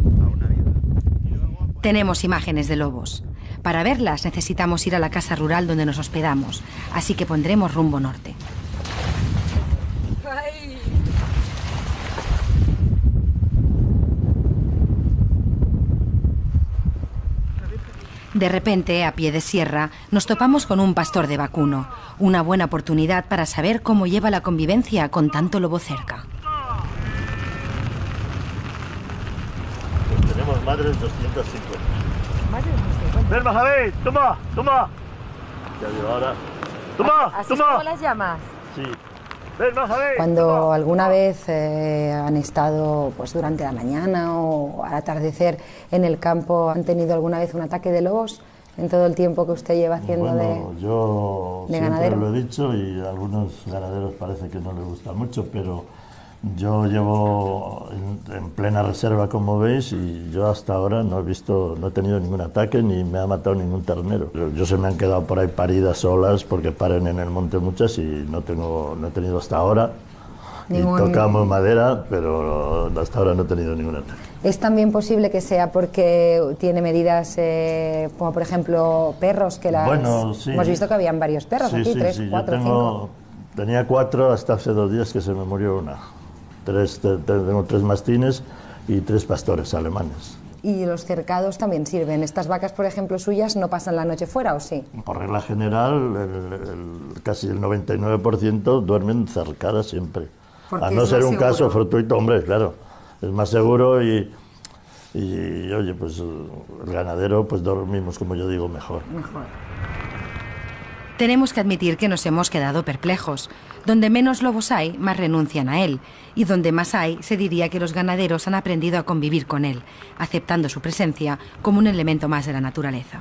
Tenemos imágenes de lobos. Para verlas necesitamos ir a la casa rural donde nos hospedamos, así que pondremos rumbo norte. De repente, a pie de sierra, nos topamos con un pastor de vacuno, una buena oportunidad para saber cómo lleva la convivencia con tanto lobo cerca. Tenemos más de 250. Ven, vas a ver, toma. Ya digo ahora. ¿Así como las llamas? Sí. Ven, vas a ver. Cuando alguna vez han estado pues durante la mañana o al atardecer en el campo, ¿han tenido alguna vez un ataque de lobos en todo el tiempo que usted lleva haciendo yo de siempre ganadero? lo he dicho y a algunos ganaderos parece que no les gusta mucho, pero yo llevo en plena reserva, como veis, y yo hasta ahora no he tenido ningún ataque ni me ha matado ningún ternero. Yo se me han quedado por ahí paridas solas porque paren en el monte muchas y no he tenido hasta ahora. Y tocamos madera, pero hasta ahora no he tenido ningún ataque. ¿Es también posible que sea porque tiene medidas como por ejemplo perros? Bueno, sí. Hemos visto que habían varios perros sí, aquí, sí, 3, sí. 4, 5. Tenía 4 hasta hace 2 días que se me murió una. Tengo 3 mastines y 3 pastores alemanes. ¿Y los cercados también sirven? ¿Estas vacas, por ejemplo, suyas, no pasan la noche fuera o sí? Por regla general, casi el 99% duermen cercadas siempre. A no ser un caso fortuito, hombre, claro. Es más seguro y oye, pues el ganadero, pues dormimos, como yo digo, mejor. Tenemos que admitir que nos hemos quedado perplejos. Donde menos lobos hay, más renuncian a él. Y donde más hay, se diría que los ganaderos han aprendido a convivir con él, aceptando su presencia como un elemento más de la naturaleza.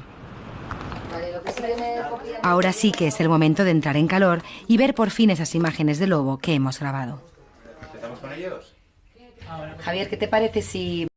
Ahora sí que es el momento de entrar en calor y ver por fin esas imágenes de lobo que hemos grabado. ¿Empezamos con ellos? Javier, ¿qué te parece si